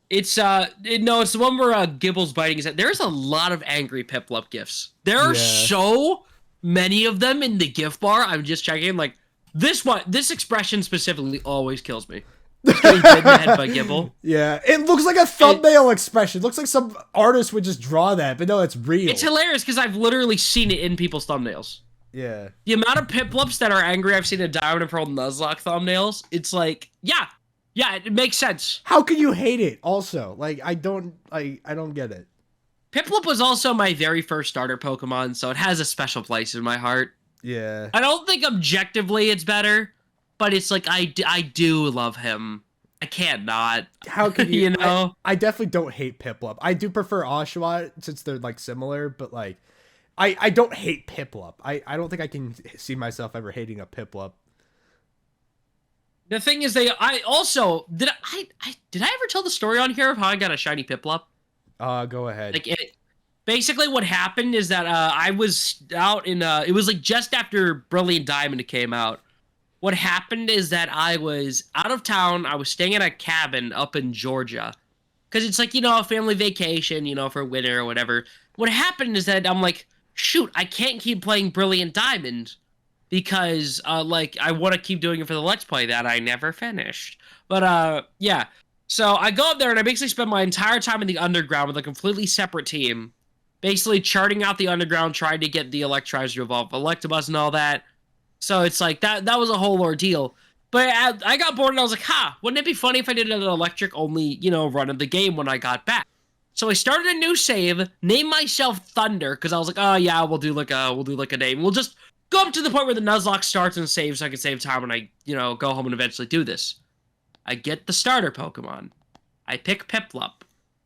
It's it's the one where Gibble's biting his head. There's a lot of angry Piplup gifs. There are so many of them in the GIF bar. I'm just checking. Like this expression specifically always kills me. Just getting bit in the head by Gibble. Yeah, it looks like a thumbnail expression. It looks like some artist would just draw that, but no, it's real. It's hilarious because I've literally seen it in people's thumbnails. Yeah. The amount of Piplups that are angry I've seen in Diamond and Pearl Nuzlocke thumbnails, it's like, yeah, it makes sense. How can you hate it? Also, like, I don't get it. Piplup was also my very first starter Pokemon, so it has a special place in my heart. Yeah. I don't think objectively it's better, but it's like I do love him. I can't not. How can you? You know? I definitely don't hate Piplup. I do prefer Oshawott since they're like similar, but like, I don't hate Piplup. I don't think I can see myself ever hating a Piplup. The thing is, I also did I ever tell the story on here of how I got a shiny Piplup? Go ahead. Like basically what happened is that I was out in it was like just after Brilliant Diamond came out. What happened is that I was out of town. I was staying in a cabin up in Georgia because it's like, a family vacation, for winter or whatever. What happened is that I'm like, shoot, I can't keep playing Brilliant Diamond because like I want to keep doing it for the Let's Play that I never finished. But yeah. So I go up there and I basically spend my entire time in the underground with a completely separate team, basically charting out the underground, trying to get the Electrizer to evolve Electabuzz and all that. So it's like that was a whole ordeal. But I got bored and I was like, wouldn't it be funny if I did an electric only, run of the game when I got back? So I started a new save, named myself Thunder, because I was like, oh yeah, we'll do like a name. We'll just go up to the point where the Nuzlocke starts and saves so I can save time when I, go home and eventually do this. I get the starter Pokemon. I pick Piplup.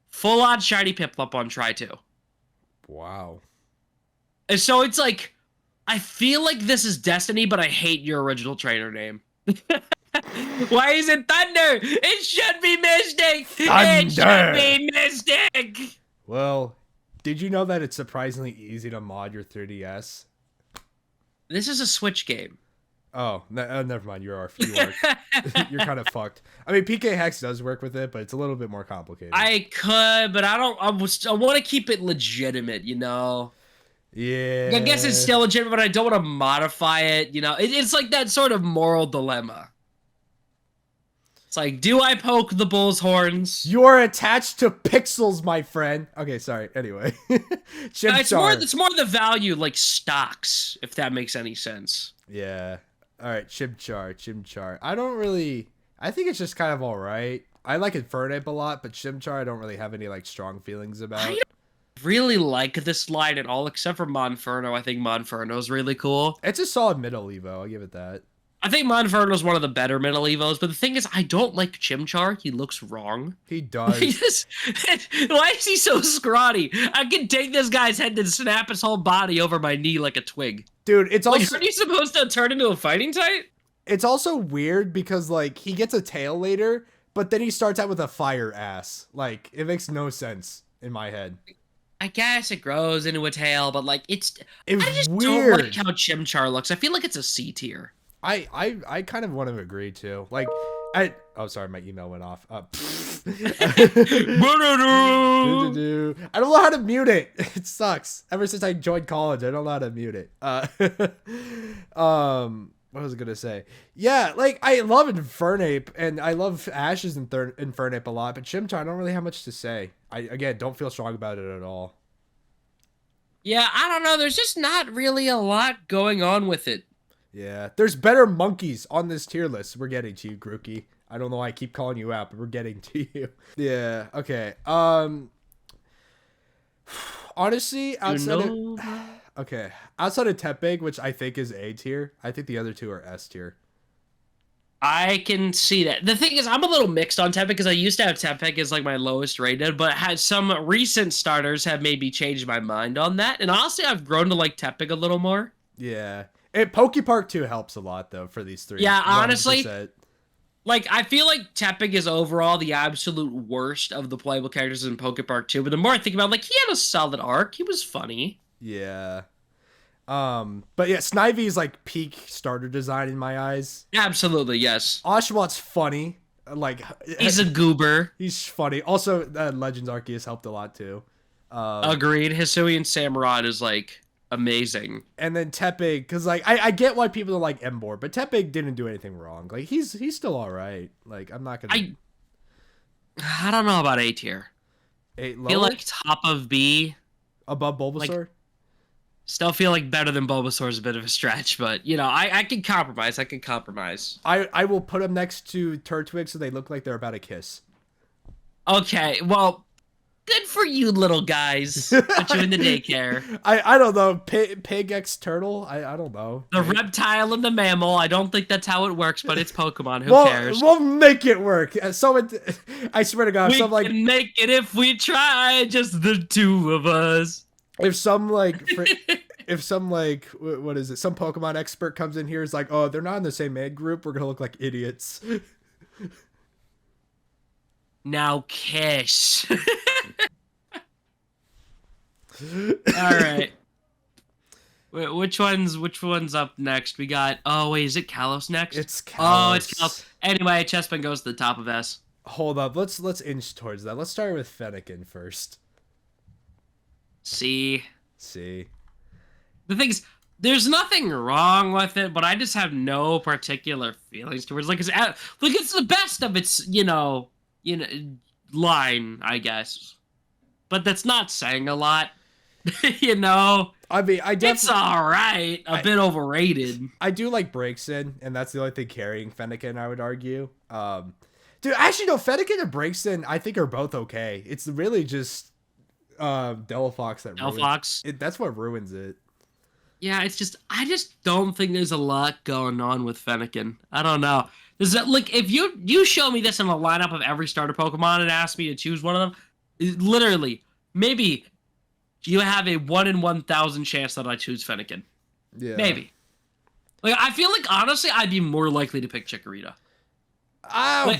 Full on shiny Piplup on try 2. Wow. And so it's like, I feel like this is Destiny, but I hate your original trainer name. Why is it Thunder? It should be Mystic. Thunder. It should be Mystic. Well, did you know that it's surprisingly easy to mod your 3DS? This is a Switch game. Oh, never mind. You're you're kind of fucked. I mean, PK Hex does work with it, but it's a little bit more complicated. I could, but I don't. I want to keep it legitimate, Yeah. I guess it's still legitimate, but I don't want to modify it. It's like that sort of moral dilemma. It's like, do I poke the bull's horns? You are attached to pixels, my friend. Okay, sorry. Anyway, It's more the value like stocks, if that makes any sense. Yeah. All right, Chimchar. I think it's just kind of all right. I like Infernape a lot, but Chimchar I don't really have any like strong feelings about. I don't really like this line at all, except for Monferno. I think Monferno's really cool. It's a solid middle Evo. I'll give it that. I think Monferno's one of the better middle Evos, but the thing is, I don't like Chimchar. He looks wrong. He does. Why is he so scrawny? I can take this guy's head and snap his whole body over my knee like a twig. Dude, it's also... Like, are you supposed to turn into a fighting type? It's also weird because, like, he gets a tail later, but then he starts out with a fire ass. Like, it makes no sense in my head. I guess it grows into a tail, but, like, I just weird. don't like how Chimchar looks. I feel like it's a C tier. I kind of want to agree too. Like, oh sorry, my email went off. I don't know how to mute it. It sucks. Ever since I joined college, I don't know how to mute it. what was I gonna say? Yeah, like I love Infernape and I love Ash's Infernape a lot, but Chimchar I don't really have much to say. I again don't feel strong about it at all. Yeah, I don't know. There's just not really a lot going on with it. Yeah, there's better monkeys on this tier list. We're getting to you, Grookey. I don't know why I keep calling you out, but we're getting to you. Yeah. Okay. Honestly, okay, outside of Tepig, which I think is A tier, I think the other two are S tier. I can see that. The thing is, I'm a little mixed on Tepig because I used to have Tepig as like my lowest rated, but had some recent starters have made me change my mind on that. And honestly, I've grown to like Tepig a little more. Yeah. And Pokepark 2 helps a lot though for these three. Yeah, honestly, 100%. like I feel like Tepig is overall the absolute worst of the playable characters in Pokepark 2. But the more I think about it, like he had a solid arc. He was funny. Yeah. But yeah, Snivy's like peak starter design in my eyes. Absolutely, yes. Oshawtt's funny. Like He's a goober. he's funny. Also, Legends Arceus helped a lot too. Agreed. Hisuian Samurott is like amazing. And then Tepig, because like I get why people don't like Emboar, but Tepig didn't do anything wrong. Like he's still all right. Like I'm not gonna. I don't know about A tier. I Feel like top of B. Above Bulbasaur. Like, still feel like better than Bulbasaur is a bit of a stretch, but you know I can compromise. I can compromise. I will put them next to Turtwig so they look like they're about to kiss. Okay, well, good for you, little guys. Put you in the daycare. I don't know. Pig X Turtle. I don't know. The reptile and the mammal. I don't think that's how it works, but it's Pokemon. Who well, cares? We'll make it work. Someone, I swear to God, We some like can make it if we try. Just the two of us. if some like if some like what is it? Some Pokemon expert comes in here is like, oh, they're not in the same age group. We're gonna look like idiots. Now kiss. All right. Wait, which one's up next? We got. Oh wait, is it Kalos next? It's Kalos. Oh, it's Kalos. Anyway, Chespin goes to the top of S. Hold up. Let's inch towards that. Let's start with Fennekin first. See. The thing is, there's nothing wrong with it, but I just have no particular feelings towards it's the best of its line, I guess. But that's not saying a lot. You know, I mean, it's all right. A bit overrated. I do like Breaksin, and that's the only thing carrying Fennekin, I would argue. Dude, actually, no, Fennekin and Breaksin, I think are both okay. It's really just Delphox that Delphox. That's what ruins it. Yeah, I just don't think there's a lot going on with Fennekin. I don't know. Is that like if you show me this in a lineup of every starter Pokemon and ask me to choose one of them, literally, maybe you have a 1 in 1,000 chance that I choose Fennekin. Yeah. Maybe. Like I feel like honestly I'd be more likely to pick Chikorita. I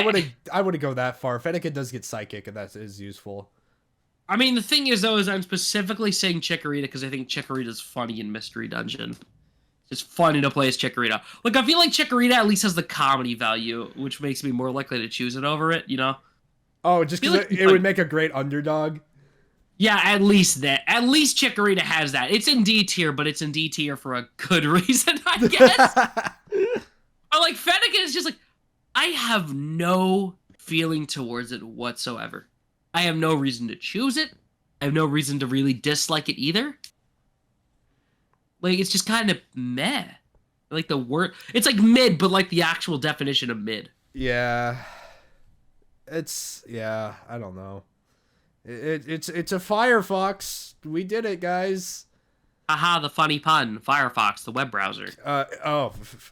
wouldn't go that far. Fennekin does get Psychic, and that is useful. I mean, the thing is, though, is I'm specifically saying Chikorita because I think Chikorita's funny in Mystery Dungeon. It's funny to play as Chikorita. Like, I feel like Chikorita at least has the comedy value, which makes me more likely to choose it over it, you know? Oh, just because it would make a great underdog? Yeah, at least that. At least Chikorita has that. It's in D tier, but it's in D tier for a good reason, I guess. But, like, Fennekin is just like, I have no feeling towards it whatsoever. I have no reason to choose it. I have no reason to really dislike it either. Like, it's just kind of meh. Like, the word... It's like mid, but like the actual definition of mid. Yeah. Yeah, I don't know. It's a Firefox. We did it, guys. Aha, the funny pun. Firefox, the web browser.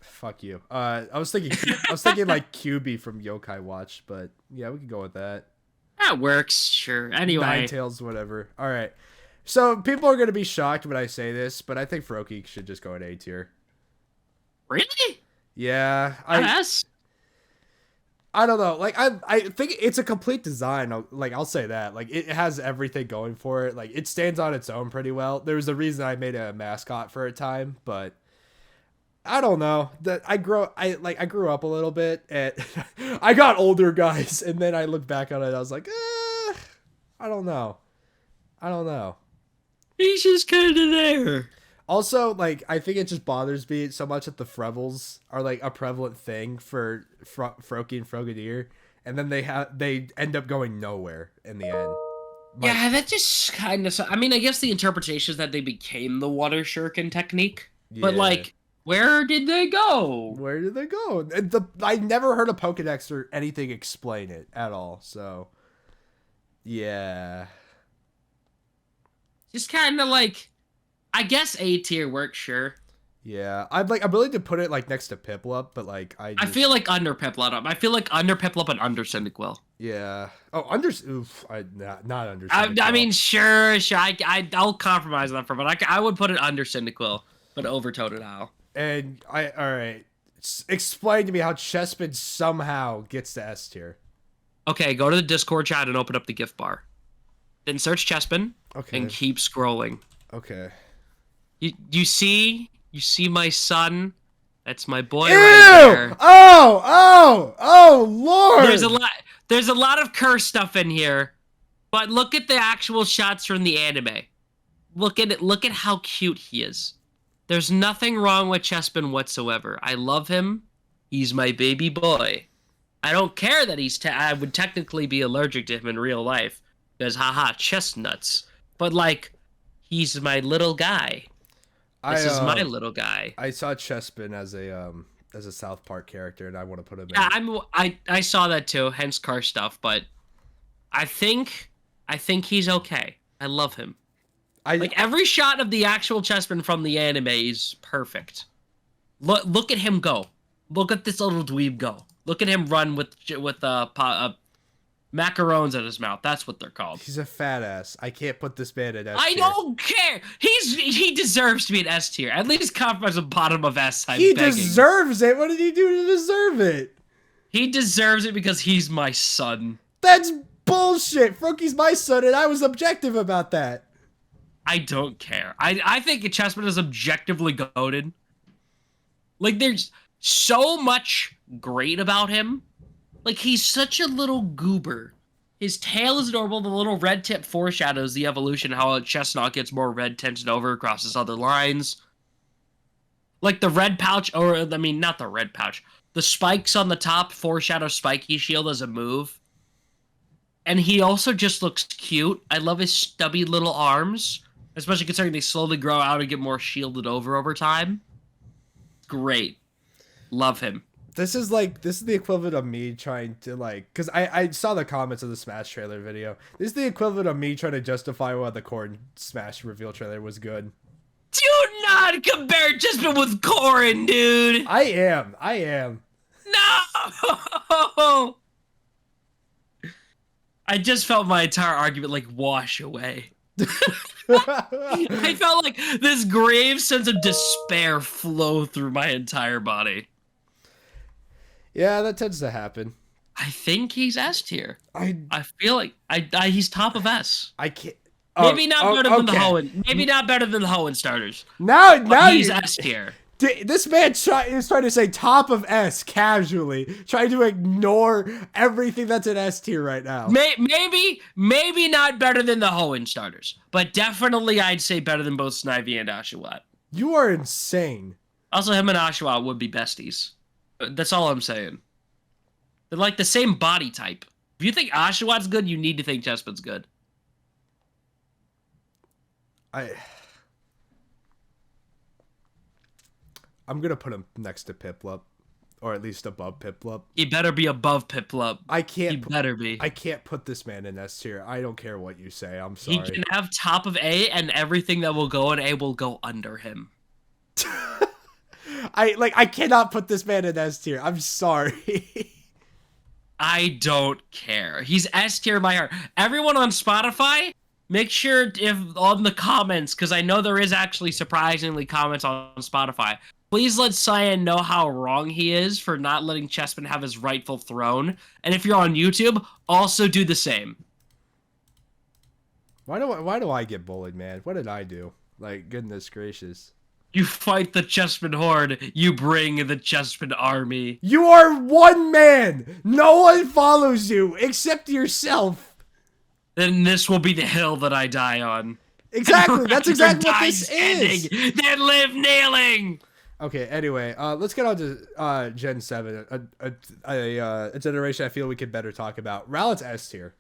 Fuck you. I was thinking like QB from Yokai Watch, but yeah, we can go with that. That works, sure. Anyway. Ninetales, whatever. All right. So people are going to be shocked when I say this, but I think Froakie should just go in A tier. Really? Yeah. Yes? I don't know. Like, I think it's a complete design. Like, I'll say that. Like, it has everything going for it. Like, it stands on its own pretty well. There was a reason I made a mascot for a time, but I don't know. That I grew up a little bit, and I got older, guys, and then I look back on it, I was like, I don't know. He's just kind of there. Also, like, I think it just bothers me so much that the Frevels are like a prevalent thing for Froakie and Frogadier, and then they end up going nowhere in the end. Yeah, that just kind of. I mean, I guess the interpretation is that they became the water shuriken technique, but like, where did they go? Where did they go? I never heard a Pokedex or anything explain it at all. So, yeah, Just kind of like, I guess A tier works, sure. yeah. I'm willing to put it like next to Piplup, but like I feel like under Piplup. I feel like under Piplup and under Cyndaquil. Yeah. Oh, not under. I mean, sure. I'll compromise that for, but I would put it under Cyndaquil, but over Totodile. And all right. Explain to me how Chespin somehow gets to S tier. Okay, go to the Discord chat and open up the gift bar. Then search Chespin. Okay. And keep scrolling. Okay. You see my son? That's my boy Ew! right there. Oh, Lord! There's a lot of curse stuff in here, but look at the actual shots from the anime. Look at how cute he is. There's nothing wrong with Chespin whatsoever. I love him. He's my baby boy. I don't care that I would technically be allergic to him in real life, because haha, chestnuts. But like, he's my little guy. This is my little guy. I saw Chespin as a South Park character, and I want to put him in. Yeah, I saw that too, hence car stuff. But I think he's okay. I love him. Like every shot of the actual Chespin from the anime is perfect. Look at him go. Look at this little dweeb go. Look at him run with macarons in his mouth. That's what they're called. He's a fat ass. I can't put this man in S tier. I don't care. He deserves to be an S tier. At least compromise the bottom of S. He deserves it. What did he do to deserve it? He deserves it because he's my son. That's bullshit. Froakie's my son, and I was objective about that. I don't care. I think Chespin is objectively goated. Like, there's so much great about him. Like, he's such a little goober. His tail is adorable. The little red tip foreshadows the evolution, how a Chestnut gets more red tinted over across his other lines. Like, the red pouch, or, I mean, not the red pouch. The spikes on the top foreshadow Spiky Shield as a move. And he also just looks cute. I love his stubby little arms. Especially considering they slowly grow out and get more shielded over time. Great. Love him. This is the equivalent of me trying to because I saw the comments of the Smash trailer video. This is the equivalent of me trying to justify why the Corrin Smash reveal trailer was good. Do not compare Chespin with Corrin, dude. I am. No. I just felt my entire argument wash away. I felt like this grave sense of despair flow through my entire body. Yeah, that tends to happen. I think he's S tier. I feel like he's top of S. I can't. Maybe not better than the Hoenn. Maybe not better than the Hoenn starters. Now he's S tier. This man is trying to say top of S casually, trying to ignore everything that's in S tier right now. Maybe not better than the Hoenn starters, but definitely I'd say better than both Snivy and Oshawott. You are insane. Also, him and Oshawott would be besties. That's all I'm saying. They're like the same body type. If you think Oshawott's good, you need to think Chespin's good. I'm gonna put him next to Piplup, or at least above Piplup. He better be above Piplup. He better be. I can't put this man in S tier. I don't care what you say. I'm sorry. He can have top of A, and everything that will go in A will go under him. I cannot put this man in S tier. I'm sorry. I don't care. He's S tier in my heart. Everyone on Spotify, make sure if on the comments, because I know there is actually surprisingly comments on Spotify. Please let Cyan know how wrong he is for not letting Chespin have his rightful throne. And if you're on YouTube, also do the same. Why do I get bullied, man? What did I do? Like, goodness gracious. You fight the Chespin horde. You bring the Chespin army. You are one man. No one follows you except yourself. Then this will be the hill that I die on. Exactly. That's exactly what Die this is. Then live kneeling. Okay. Anyway, let's get on to Gen 7, a generation I feel we could better talk about. Rowlet's S tier.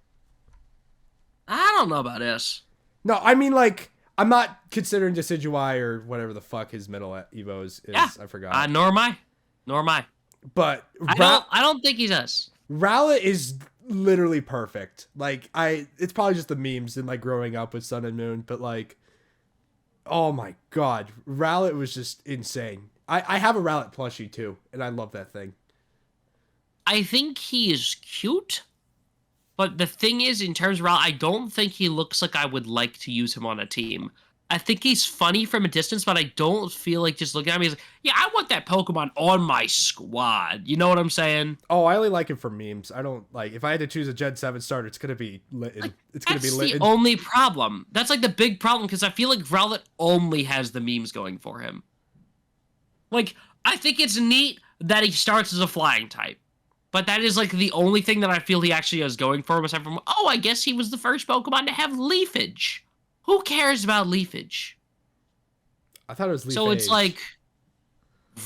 I don't know about this. No, I mean like I'm not considering Decidueye or whatever the fuck his middle Evo is. Yeah. I forgot. Nor am I. Nor am I. But I don't think he's us. Rowlet is literally perfect. Like it's probably just the memes and like growing up with Sun and Moon, but like, oh my god, Rowlet was just insane. I have a Rowlet plushie too, and I love that thing. I think he is cute, but the thing is, in terms of Rowlet, I don't think he looks like I would like to use him on a team. I think he's funny from a distance, but I don't feel like just looking at him, he's like, yeah, I want that Pokemon on my squad. You know what I'm saying? Oh, I only like it for memes. I don't like if I had to choose a Gen 7 starter, it's gonna be Litten. Like, it's gonna be Litten. That's the only problem. That's like the big problem because I feel like Rowlet only has the memes going for him. Like, I think it's neat that he starts as a flying type. But that is like the only thing that I feel he actually has going for him aside from, oh, I guess he was the first Pokemon to have leafage. Who cares about leafage? I thought it was leaf. So it's like,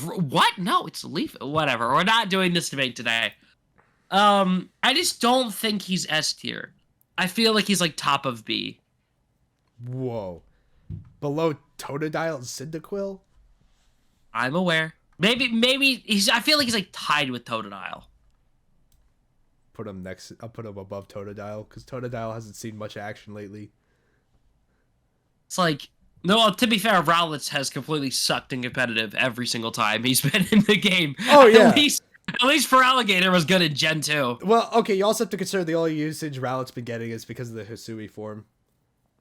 what? No, it's leaf. Whatever. We're not doing this debate today. I just don't think he's S tier. I feel like he's like top of B. Whoa. Below Totodile and Cyndaquil? I'm aware. Maybe he's. I feel like he's like tied with Totodile. I'll put him above Totodile because Totodile hasn't seen much action lately. It's like, no, to be fair, Rowlet has completely sucked in competitive every single time he's been in the game. Oh, yeah. At least for Alligator was good in Gen 2. Well, okay, you also have to consider the only usage Rowlet's been getting is because of the Hisui form.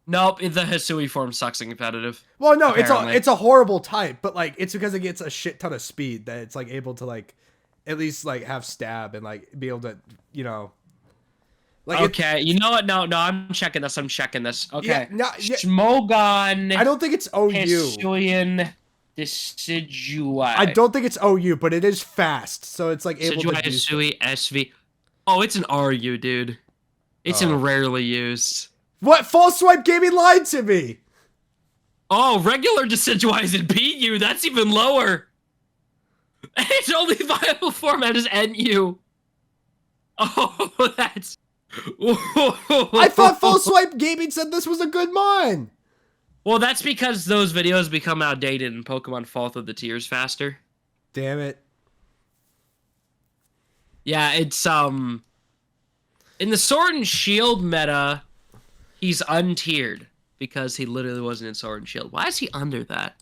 Nope, the Hisui form sucks in competitive. Well, no, apparently. it's a horrible type, but like it's because it gets a shit ton of speed that it's like able to like at least like have stab and like be able to, you know. Like okay, you know what? No, I'm checking this. Okay. Yeah, Smogon. I don't think it's OU. Hisuian Decidueye. I don't think it's OU, but it is fast, so it's like able Decidueye, to do stuff. Hisui, SV. Oh, it's an RU, dude. It's in rarely used. What? False Swipe Gaming lied to me! Oh, regular Decidueye is in PU. That's even lower. Its only viable format is NU. Oh, that's... I thought False Swipe Gaming said this was a good mon! Well, that's because those videos become outdated and Pokemon fall through the tiers faster. Damn it. Yeah, it's, in the Sword and Shield meta, he's untiered because he literally wasn't in Sword and Shield. Why is he under that?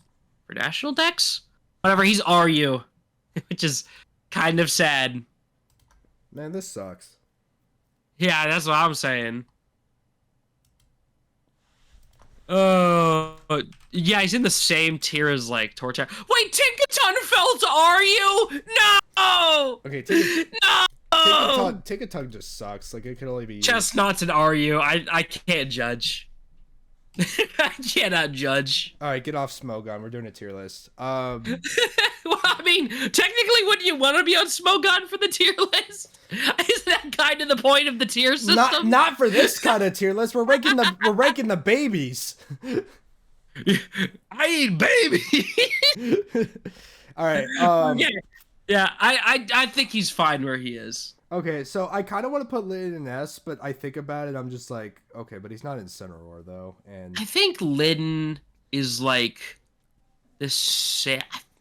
For National Dex? Whatever, he's RU, which is kind of sad. Man, this sucks. Yeah, that's what I'm saying. Yeah, he's in the same tier as, like, Torchic. Wait, Tinkaton fell to RU? No! Okay, No! Take a tongue just sucks. Like, it can only be... Chestnut's an RU. I can't judge. I cannot judge. Alright, get off Smogon. We're doing a tier list. Well, I mean, technically, wouldn't you want to be on Smogon for the tier list? Isn't that kind of the point of the tier system? Not for this kind of tier list. We're ranking the babies. I eat baby. All right. Yeah. I think he's fine where he is. Okay, so I kind of want to put Litten in S, but I think about it, I'm just like, okay, but he's not in Cineroar though, and I think Litten is like this.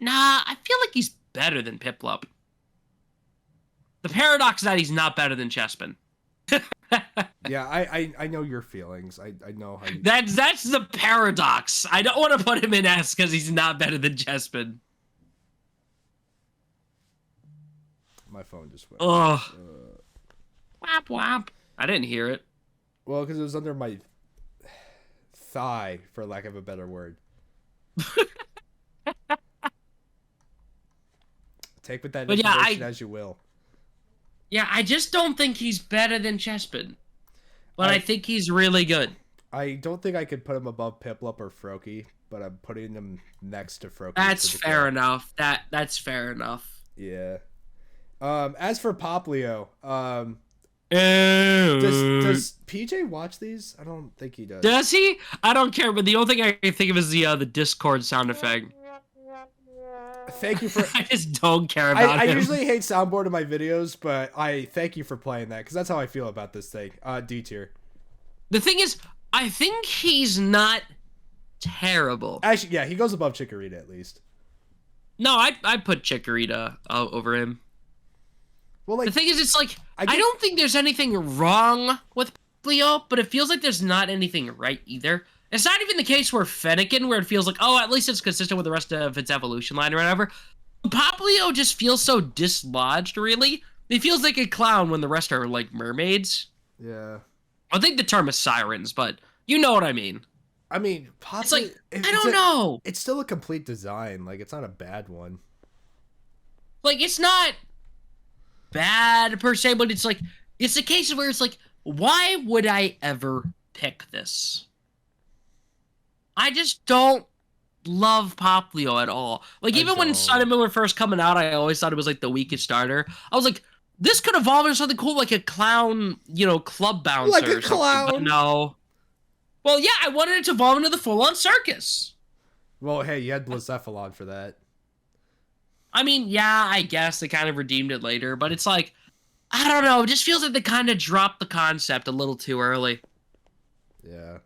Nah, I feel like he's better than Piplup. The paradox is that he's not better than Chespin. Yeah, I know your feelings. I know how you... That's the paradox. I don't want to put him in S because he's not better than Chespin. My phone just went. Ugh. Whap whap. I didn't hear it. Well, because it was under my thigh, for lack of a better word. Take with that information as you will. Yeah, I just don't think he's better than Chespin. But I think he's really good. I don't think I could put him above Piplup or Froakie, but I'm putting him next to Froakie. That's fair enough. That's fair enough. Yeah. As for Poplio, Does PJ watch these? I don't think he does. Does he? I don't care, but the only thing I can think of is the Discord sound effect. Thank you for. I just don't care about I him. usually hate soundboard in my videos, but I thank you for playing that because that's how I feel about this thing. D tier. The thing is, I think he's not terrible. Actually, yeah, he goes above Chikorita at least. No, I'd put Chikorita over him. Well, like the thing is, it's like I don't think there's anything wrong with Leo, but it feels like there's not anything right either. It's not even the case where Fennekin, where it feels like, oh, at least it's consistent with the rest of its evolution line or whatever. Popplio just feels so dislodged, really. It feels like a clown when the rest are, like, mermaids. Yeah. I think the term is sirens, but you know what I mean. I mean, Popplio... It's like, I don't know. It's still a complete design. Like, it's not a bad one. Like, it's not bad, per se, but it's like, it's a case where it's like, why would I ever pick this? I just don't love Popplio at all. Like, even when Sun and Moon were first coming out, I always thought it was, like, the weakest starter. I was like, this could evolve into something cool, like a clown, you know, club bouncer like a or something. clown. But no. Well, yeah, I wanted it to evolve into the full-on circus. Well, hey, you had Blacephalon for that. I mean, yeah, I guess they kind of redeemed it later, but it's like, I don't know, it just feels like they kind of dropped the concept a little too early. Yeah.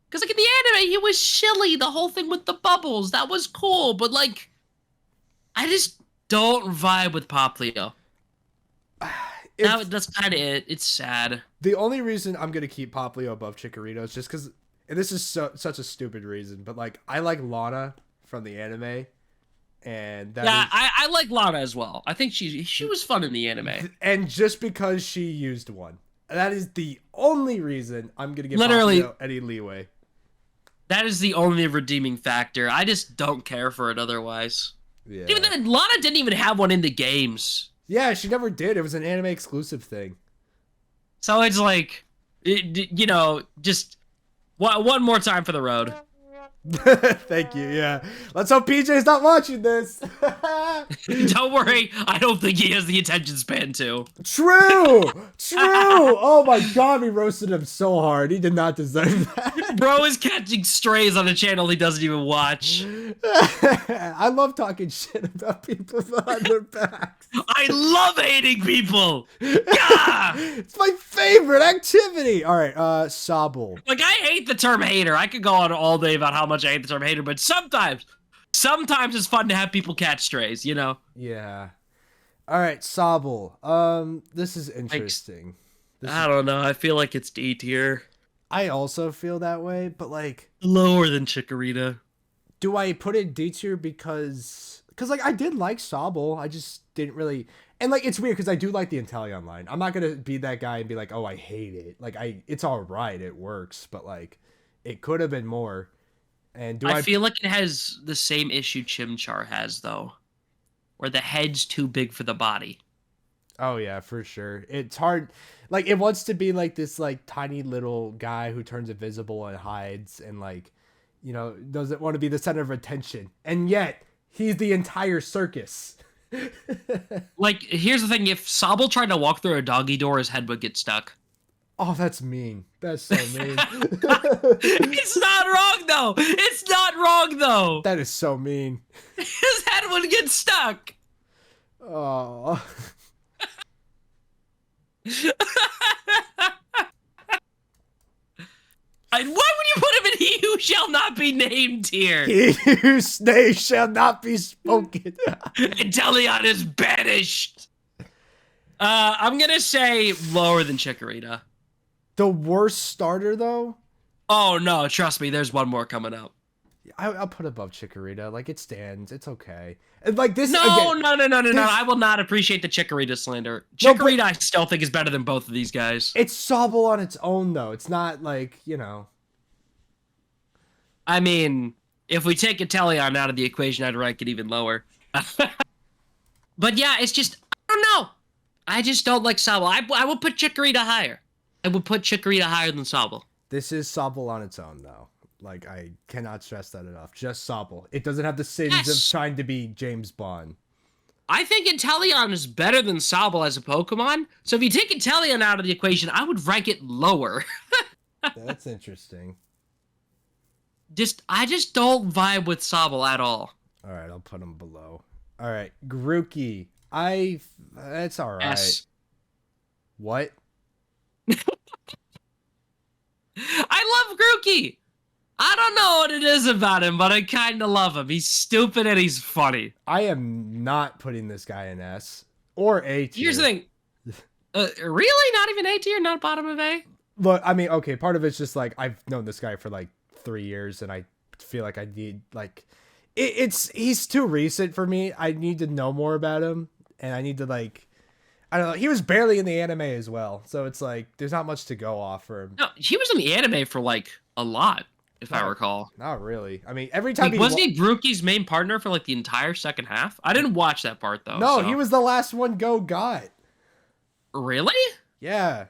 Because, like, in the anime, he was chilly, the whole thing with the bubbles. That was cool, but, like, I just don't vibe with Popplio. That's kind of it. It's sad. The only reason I'm going to keep Popplio above Chikorita is just because, and this is such a stupid reason, but, like, I like Lana from the anime, and that yeah, I like Lana as well. I think she was fun in the anime. And just because she used one. That is the only reason I'm going to give Literally, Popplio any leeway. That is the only redeeming factor. I just don't care for it otherwise. Yeah. Even then, Lana didn't even have one in the games. Yeah, she never did. It was an anime exclusive thing. So it's like, you know, just one more time for the road. Thank you. Yeah. Let's hope PJ's not watching this. Don't worry. I don't think he has the attention span to. True. Oh my god, we roasted him so hard. He did not deserve that. Bro is catching strays on a channel he doesn't even watch. I love talking shit about people behind their backs. I love hating people. Yeah! It's my favorite activity. All right, Sobble. Like, I hate the term hater. I could go on all day about how much I hate the term hater, but sometimes it's fun to have people catch strays, you know? Yeah. All right, Sobble. This is interesting. I don't know. I feel like it's D tier. I also feel that way, but like lower than Chikorita. Do I put it D tier because like I did like Sobble, I just didn't really, and like it's weird because I do like the Inteleon line. I'm not gonna be that guy and be like, oh, I hate it. Like it's all right, it works, but like it could have been more. And I feel like it has the same issue Chimchar has though, where the head's too big for the body. Oh yeah, for sure. It's hard. Like it wants to be like this like tiny little guy who turns invisible and hides and like, you know, doesn't want to be the center of attention. And yet he's the entire circus. Like, here's the thing. If Sobble tried to walk through a doggy door, his head would get stuck. Oh, that's mean. That's so mean. It's not wrong, though. It's not wrong, though. That is so mean. His head would get stuck. Oh. Why would you put him in He Who Shall Not Be Named here? He whose name shall not be spoken. Inteleon is banished. I'm gonna say lower than Chikorita. The worst starter, though? Oh, no, trust me, there's one more coming up. I'll put above Chikorita. Like, it stands. It's okay. And like this. No, again, no. I will not appreciate the Chikorita slander. Chikorita, I still think is better than both of these guys. It's Sobble on its own, though. It's not like, you know. I mean, if we take Inteleon out of the equation, I'd rank it even lower. But yeah, it's just, I don't know. I just don't like Sobble. I will put Chikorita higher. I would put Chikorita higher than Sobble. This is Sobble on its own, though. Like, I cannot stress that enough. Just Sobble. It doesn't have the sins of trying to be James Bond. I think Inteleon is better than Sobble as a Pokemon. So if you take Inteleon out of the equation, I would rank it lower. That's interesting. I just don't vibe with Sobble at all. All right, I'll put him below. All right, Grookey. That's all right. S. What? I love Grookey. I don't know what it is about him, but I kind of love him. He's stupid and he's funny. I am not putting this guy in S or A tier. Here's the thing. Really? Not even A tier? Not bottom of A? Look, I mean, okay, part of it's just like I've known this guy for like 3 years and I feel like I need like he's too recent for me. I need to know more about him and I need to like I don't know. He was barely in the anime as well. So it's like there's not much to go off for him. No, he was in the anime for like a lot, if I recall. Not really. I mean, every time like, wasn't he Grookey's main partner for like the entire second half? I didn't watch that part though. No, so. he was the last one Go got. Really? Yeah.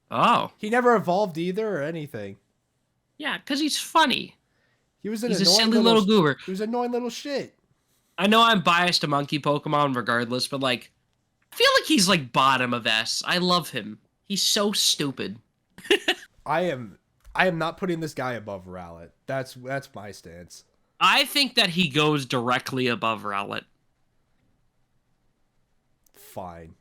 Oh. He never evolved either or anything. Yeah, because he's funny. He's a silly little goober. He was an annoying little shit. I know I'm biased to monkey Pokemon regardless, but like, I feel like he's like bottom of S. I love him. He's so stupid. I am not putting this guy above Rowlet. That's my stance. I think that he goes directly above Rowlet. Fine.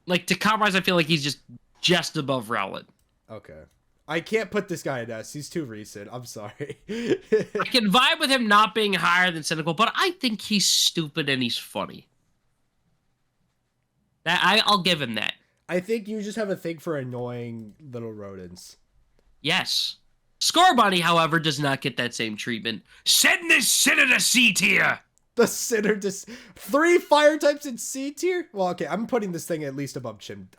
Like, to compromise, I feel like he's just above Rowlet. Okay. I can't put this guy in S. He's too recent. I'm sorry. I can vibe with him not being higher than Cynical, but I think he's stupid and he's funny. I'll give him that. I think you just have a thing for annoying little rodents. Yes. Scorbunny, however, does not get that same treatment. Send this sinner to C tier! The sinner just 3 fire types in C tier? Well, okay, I'm putting this thing at least above Chim.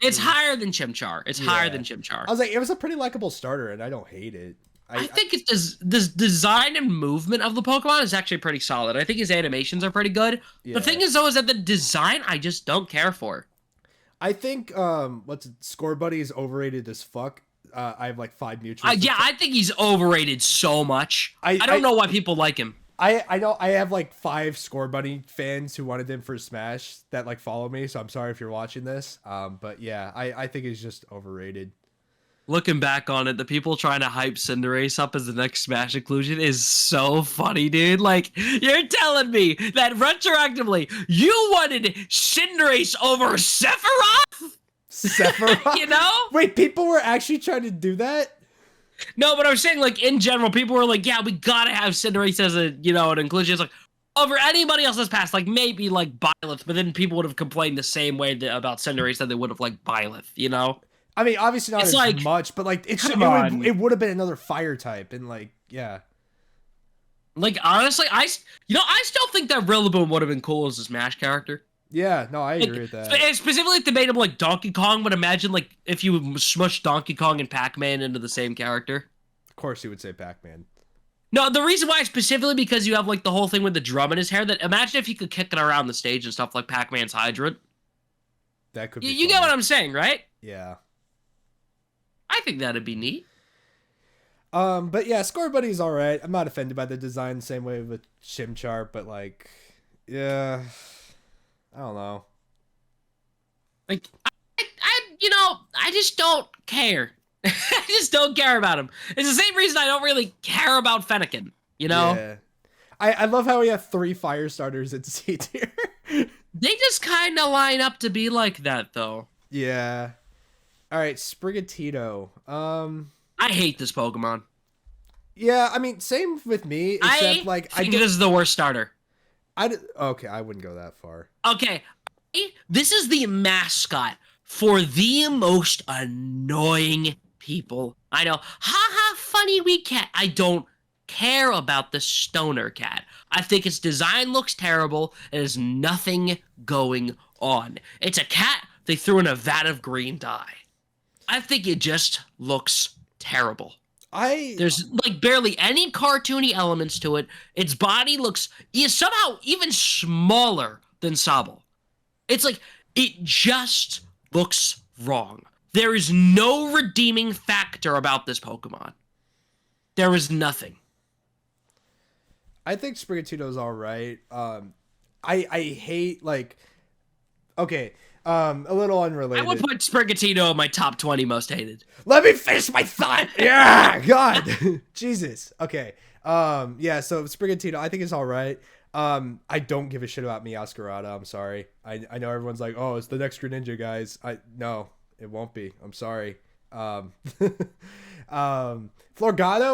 It's higher than Chimchar. It's higher than Chimchar. I was like, it was a pretty likable starter, and I don't hate it. I think it's the design and movement of the Pokemon is actually pretty solid. I think his animations are pretty good. Yeah. The thing is, though, is that the design I just don't care for. I think Scorbunny is overrated as fuck. I have like 5 mutuals. Yeah, I think he's overrated so much. I don't know why people like him. I know I have like 5 Scorbunny fans who wanted him for Smash that like follow me, so I'm sorry if you're watching this. But yeah, I think he's just overrated. Looking back on it, the people trying to hype Cinderace up as the next Smash inclusion is so funny, dude. Like, you're telling me that retroactively you wanted Cinderace over Sephiroth? Sephiroth? You know? Wait, people were actually trying to do that? No, but I was saying, like, in general, people were like, yeah, we gotta have Cinderace as a, you know, an inclusion. It's like, over anybody else that's passed, like, maybe, like, Byleth, but then people would have complained the same way about Cinderace that they would have, like, Byleth, you know? I mean, obviously not as much, but, like, it would have been another fire type, and, like, yeah. Like, honestly, I still think that Rillaboom would have been cool as a Smash character. Yeah, no, I agree with that. Specifically, if they made him like Donkey Kong, but imagine like if you smushed Donkey Kong and Pac-Man into the same character. Of course, you would say Pac-Man. No, the reason why is specifically because you have like the whole thing with the drum in his hair. That imagine if you could kick it around the stage and stuff like Pac-Man's Hydrant. That could be. You get what I'm saying, right? Yeah. I think that'd be neat. But yeah, Scorbunny's all right. I'm not offended by the design the same way with Chimchar, but like, yeah. I don't know. Like, I just don't care. I just don't care about him. It's the same reason I don't really care about Fennekin, you know? Yeah. I love how we have 3 fire starters at C tier. They just kind of line up to be like that, though. Yeah. All right, Sprigatito. I hate this Pokemon. Yeah, I mean, same with me, except I think it is the worst starter. Okay, I wouldn't go that far. Okay, this is the mascot for the most annoying people. I know, haha, funny wee cat. I don't care about the stoner cat. I think its design looks terrible. There's nothing going on. It's a cat they threw in a vat of green dye. I think it just looks terrible. There's like barely any cartoony elements to it. Its body looks somehow even smaller than Sobble. It's like, it just looks wrong. There is no redeeming factor about this Pokemon. There is nothing. I think Sprigatito's all right. I hate like. Okay, a little I unrelated. would put Sprigatito in my top 20 most hated. Let me finish my thought. Yeah, God, Jesus. Okay. Yeah. So Sprigatito, I think it's all right. I don't give a shit about Meowscarada. I'm sorry. I know everyone's like, oh, it's the next Greninja, guys. No, it won't be. I'm sorry. Florgado,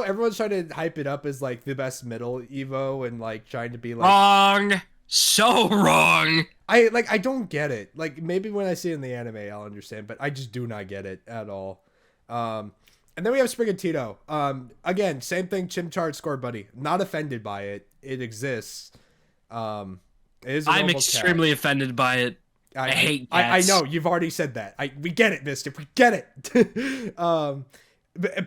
everyone's trying to hype it up as like the best middle Evo and like trying to be like Wrong. So wrong. I don't get it. Like maybe when I see it in the anime I'll understand, but I just do not get it at all. And then we have Sprigatito. Again, same thing, Chimchar score buddy. Not offended by it. It exists. It is I'm extremely offended by it. I hate cats. I know, you've already said that. We get it, Mystic. We get it.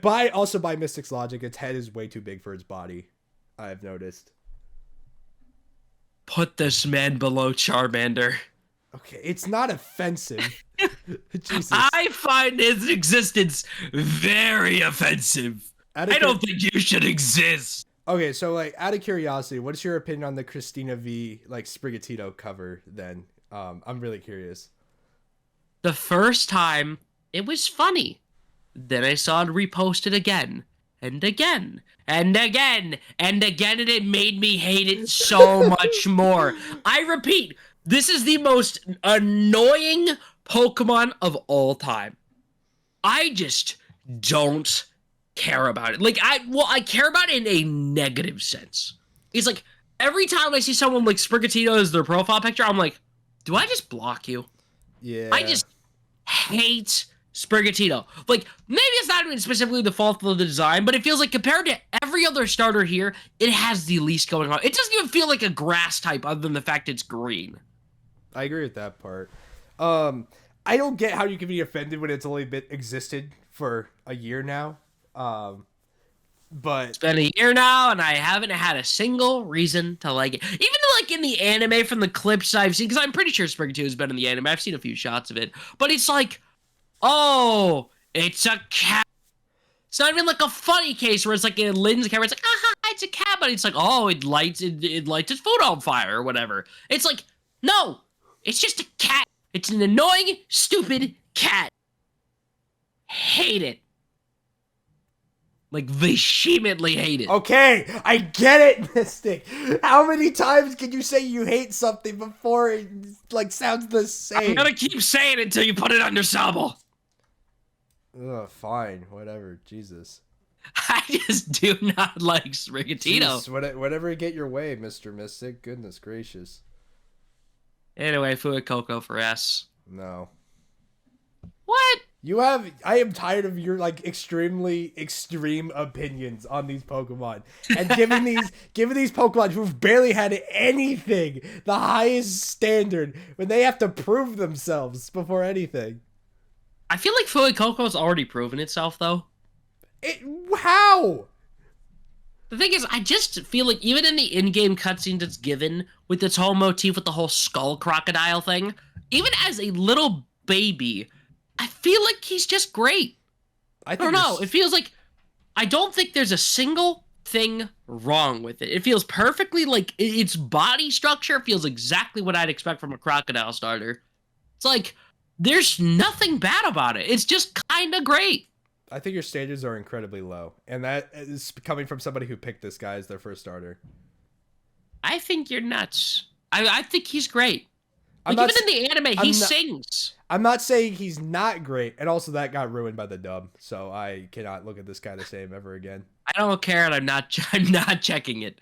By Mystic's logic, its head is way too big for its body. I've noticed. Put this man below Charmander. Okay, it's not offensive. Jesus. I find his existence very offensive. I don't think you should exist. Okay, so like out of curiosity, what's your opinion on the Christina V like Sprigatito cover then? I'm really curious. The first time it was funny. Then I saw it reposted again. And again, and again, and again, and it made me hate it so much more. I repeat, this is the most annoying Pokemon of all time. I just don't care about it. Like, I care about it in a negative sense. It's like, every time I see someone like Sprigatito as their profile picture, I'm like, do I just block you? Yeah. I just hate Sprigatito. Like, maybe it's not even specifically the fault of the design, but it feels like compared to every other starter here, it has the least going on. It doesn't even feel like a grass type other than the fact it's green. I agree with that part. I don't get how you can be offended when it's only been existed for a year now. But it's been a year now, and I haven't had a single reason to like it. Even like in the anime from the clips I've seen, because I'm pretty sure Sprigatito has been in the anime. I've seen a few shots of it, but it's like, oh, it's a cat. It's not even like a funny case where it's like in Lynn's camera, it's like, aha, it's a cat, but it's like, oh, it lights its food on fire or whatever. It's like, no, it's just a cat. It's an annoying, stupid cat. Hate it. Like, vehemently hate it. Okay, I get it, Mystic. How many times can you say you hate something before it like sounds the same? I'm gonna keep saying it until you put it under Sobble. Ugh, fine, whatever. Jesus. I just do not like Sprigatito. Jeez, whatever get your way, Mr. Mystic. Goodness gracious. Anyway, Fuecoco for S. No. What? I am tired of your like extremely extreme opinions on these Pokemon and giving these Pokemon who've barely had anything the highest standard when they have to prove themselves before anything. I feel like Fuecoco's already proven itself though. How? The thing is, I just feel like even in the in-game cutscenes it's given with its whole motif with the whole skull crocodile thing, even as a little baby, I feel like he's just great. I don't know. It feels like I don't think there's a single thing wrong with it. It feels perfectly like its body structure feels exactly what I'd expect from a crocodile starter. It's like there's nothing bad about it. It's just kind of great. I think your standards are incredibly low, and that is coming from somebody who picked this guy as their first starter. I think you're nuts. I think he's great. Like, even in the anime, he sings. I'm not saying he's not great, and also that got ruined by the dub, so I cannot look at this guy the same ever again. I don't care, and I'm not checking it.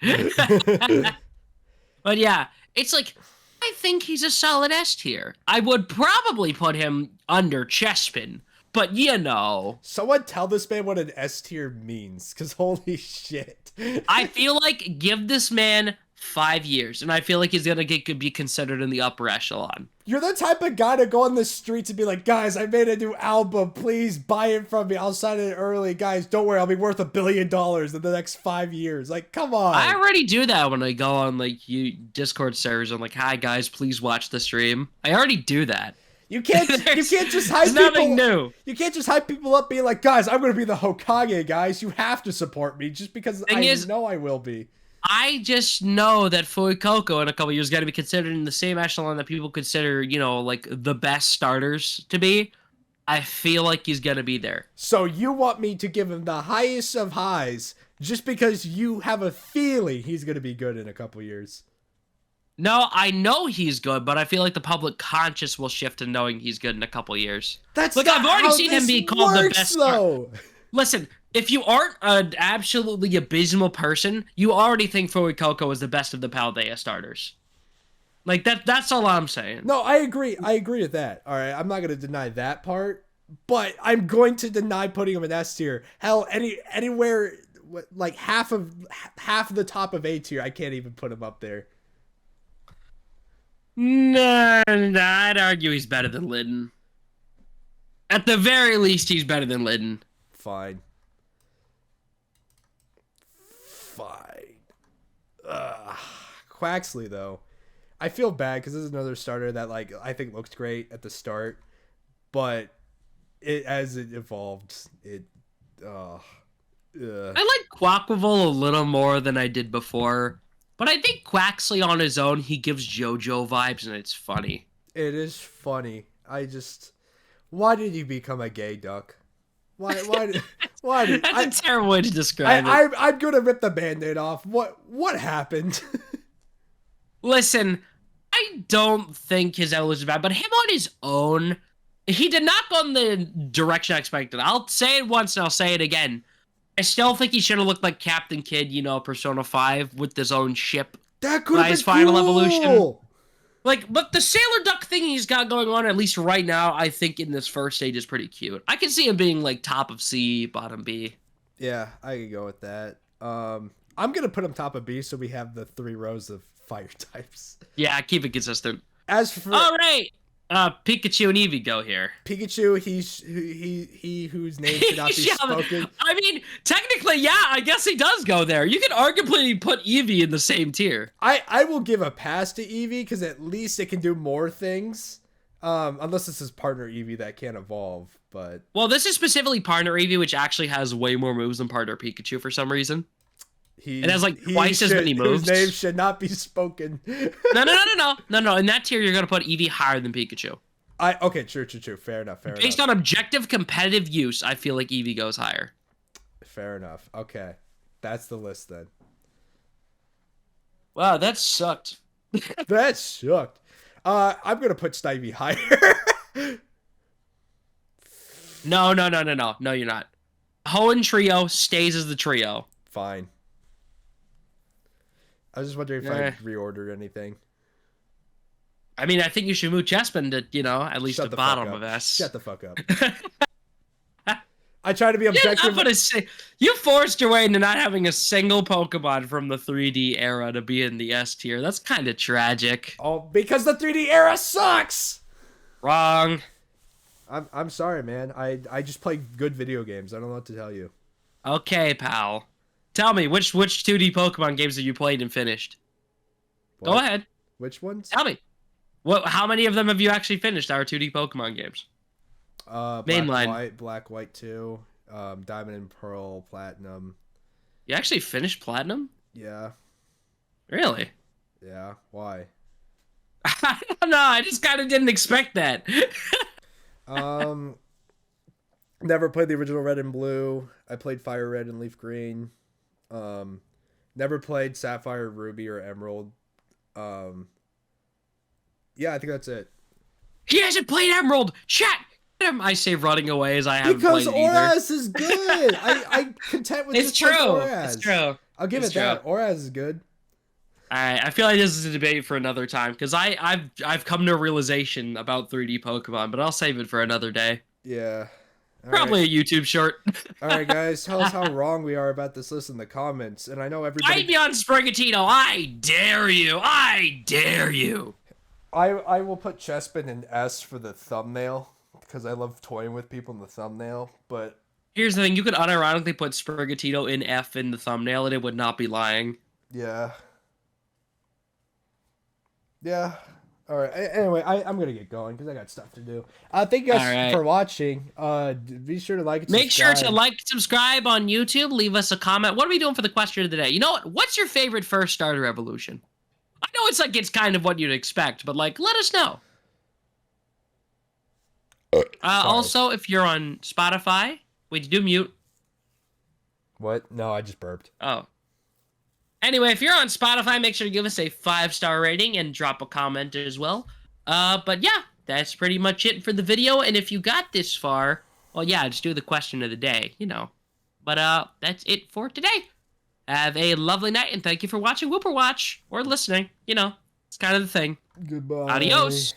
But yeah, it's like, I think he's a solid S tier. I would probably put him under Chespin, but you know. Someone tell this man what an S tier means, because holy shit. I feel like give this man 5 years, and I feel like he's gonna be considered in the upper echelon. You're the type of guy to go on the streets and be like, guys, I made a new album. Please buy it from me. I'll sign it early. Guys, don't worry. I'll be worth $1 billion in the next 5 years. Like, come on. I already do that when I go on like Discord servers. I'm like, hi guys, please watch the stream. I already do that. You can't just hype people. Nothing new. You can't just hype people up being like, guys, I'm going to be the Hokage, guys. You have to support me just because I know I will be. I just know that Fuecoco in a couple years got to be considered in the same echelon that people consider, like the best starters to be. I feel like he's gonna be there. So you want me to give him the highest of highs just because you have a feeling he's gonna be good in a couple years? No, I know he's good, but I feel like the public conscious will shift to knowing he's good in a couple years. That's Look, not I've already how seen him this be called the works, best. though. Listen, if you aren't an absolutely abysmal person, you already think Fuecoco is the best of the Paldea starters. Like that's all I'm saying. No, I agree. I agree with that. All right, I'm not going to deny that part, but I'm going to deny putting him in S tier. Hell, anywhere like half of the top of A tier, I can't even put him up there. No, I'd argue he's better than Lidden. At the very least, he's better than Lidden. Fine. Quaxley, though. I feel bad because this is another starter that I think looked great at the start, but as it evolved, I like Quacklevolt a little more than I did before, but I think Quaxley on his own, he gives JoJo vibes, and it's funny. It is funny. Why did you become a gay duck? Why did That's a terrible way to describe it. I'm gonna rip the Band-Aid off. What happened? Listen, I don't think his evolution is bad, but him on his own, he did not go in the direction I expected. I'll say it once and I'll say it again. I still think he should have looked like Captain Kid, Persona 5 with his own ship. That could have been his final cool. evolution. But the Sailor Duck thing he's got going on, at least right now, I think in this first stage is pretty cute. I can see him being like top of C, bottom B. Yeah, I could go with that. I'm gonna put him top of B so we have the 3 rows of fire types. Yeah, keep it consistent. As for alright, Pikachu and Eevee go here. Pikachu, he whose name should not be spoken. I mean, technically, yeah, I guess he does go there. You can arguably put Eevee in the same tier. I will give a pass to Eevee because at least it can do more things. Unless this is partner Eevee that can't evolve, but well, this is specifically partner Eevee, which actually has way more moves than partner Pikachu for some reason. It has like twice as many moves. Whose name should not be spoken. No. In that tier, you're gonna put Eevee higher than Pikachu. Okay, true. Fair enough. Based on objective competitive use, I feel like Eevee goes higher. Fair enough. Okay, that's the list then. Wow, that sucked. That sucked. I'm gonna put Snivy higher. No, you're not. Hoenn Trio stays as the trio. Fine. I was just wondering if I reordered anything. I mean, I think you should move Chespin to, at least the bottom of S. Shut the fuck up. I try to be objective. You forced your way into not having a single Pokemon from the 3D era to be in the S tier. That's kind of tragic. Oh, because the 3D era sucks! Wrong. I'm sorry, man. I just play good video games. I don't know what to tell you. Okay, pal. Tell me, which 2D Pokemon games have you played and finished? What? Go ahead. Which ones? Tell me. How many of them have you actually finished, our 2D Pokemon games? Mainline. Black, White 2, Diamond and Pearl, Platinum. You actually finished Platinum? Yeah. Really? Yeah. Why? I don't know. I just kind of didn't expect that. Never played the original Red and Blue. I played Fire Red and Leaf Green. Never played Sapphire, Ruby, or Emerald. Yeah, I think that's it. He hasn't played Emerald. Chat. I say running away as I haven't because played either. Because Oraz is good. I'm content with it's just true. Oraz. It's true. I'll give it that. Oraz is good. All right, I feel like this is a debate for another time because I've come to a realization about 3D Pokemon, but I'll save it for another day. Yeah. Probably a YouTube short. All right, guys, tell us how wrong we are about this list in the comments. And I know everybody. Fight me on Sprigatito. I dare you. I dare you. I will put Chespin in S for the thumbnail because I love toying with people in the thumbnail. But here's the thing: you could unironically put Sprigatito in F in the thumbnail, and it would not be lying. Yeah. Yeah. All right. Anyway, I'm gonna get going because I got stuff to do. Thank you All guys right. for watching. Be sure to like and Make sure subscribe. to like, subscribe on YouTube. Leave us a comment. What are we doing for the question of the day? You know what? What's your favorite first starter evolution? I know it's kind of what you'd expect, but like, let us know. Also, if you're on Spotify, wait, do mute. What? No, I just burped. Oh. Anyway, if you're on Spotify, make sure to give us a 5-star rating and drop a comment as well. But yeah, that's pretty much it for the video. And if you got this far, well, yeah, just do the question of the day, you know. But that's it for today. Have a lovely night, and thank you for watching Wooper Watch or listening. You know, it's kind of the thing. Goodbye. Adios.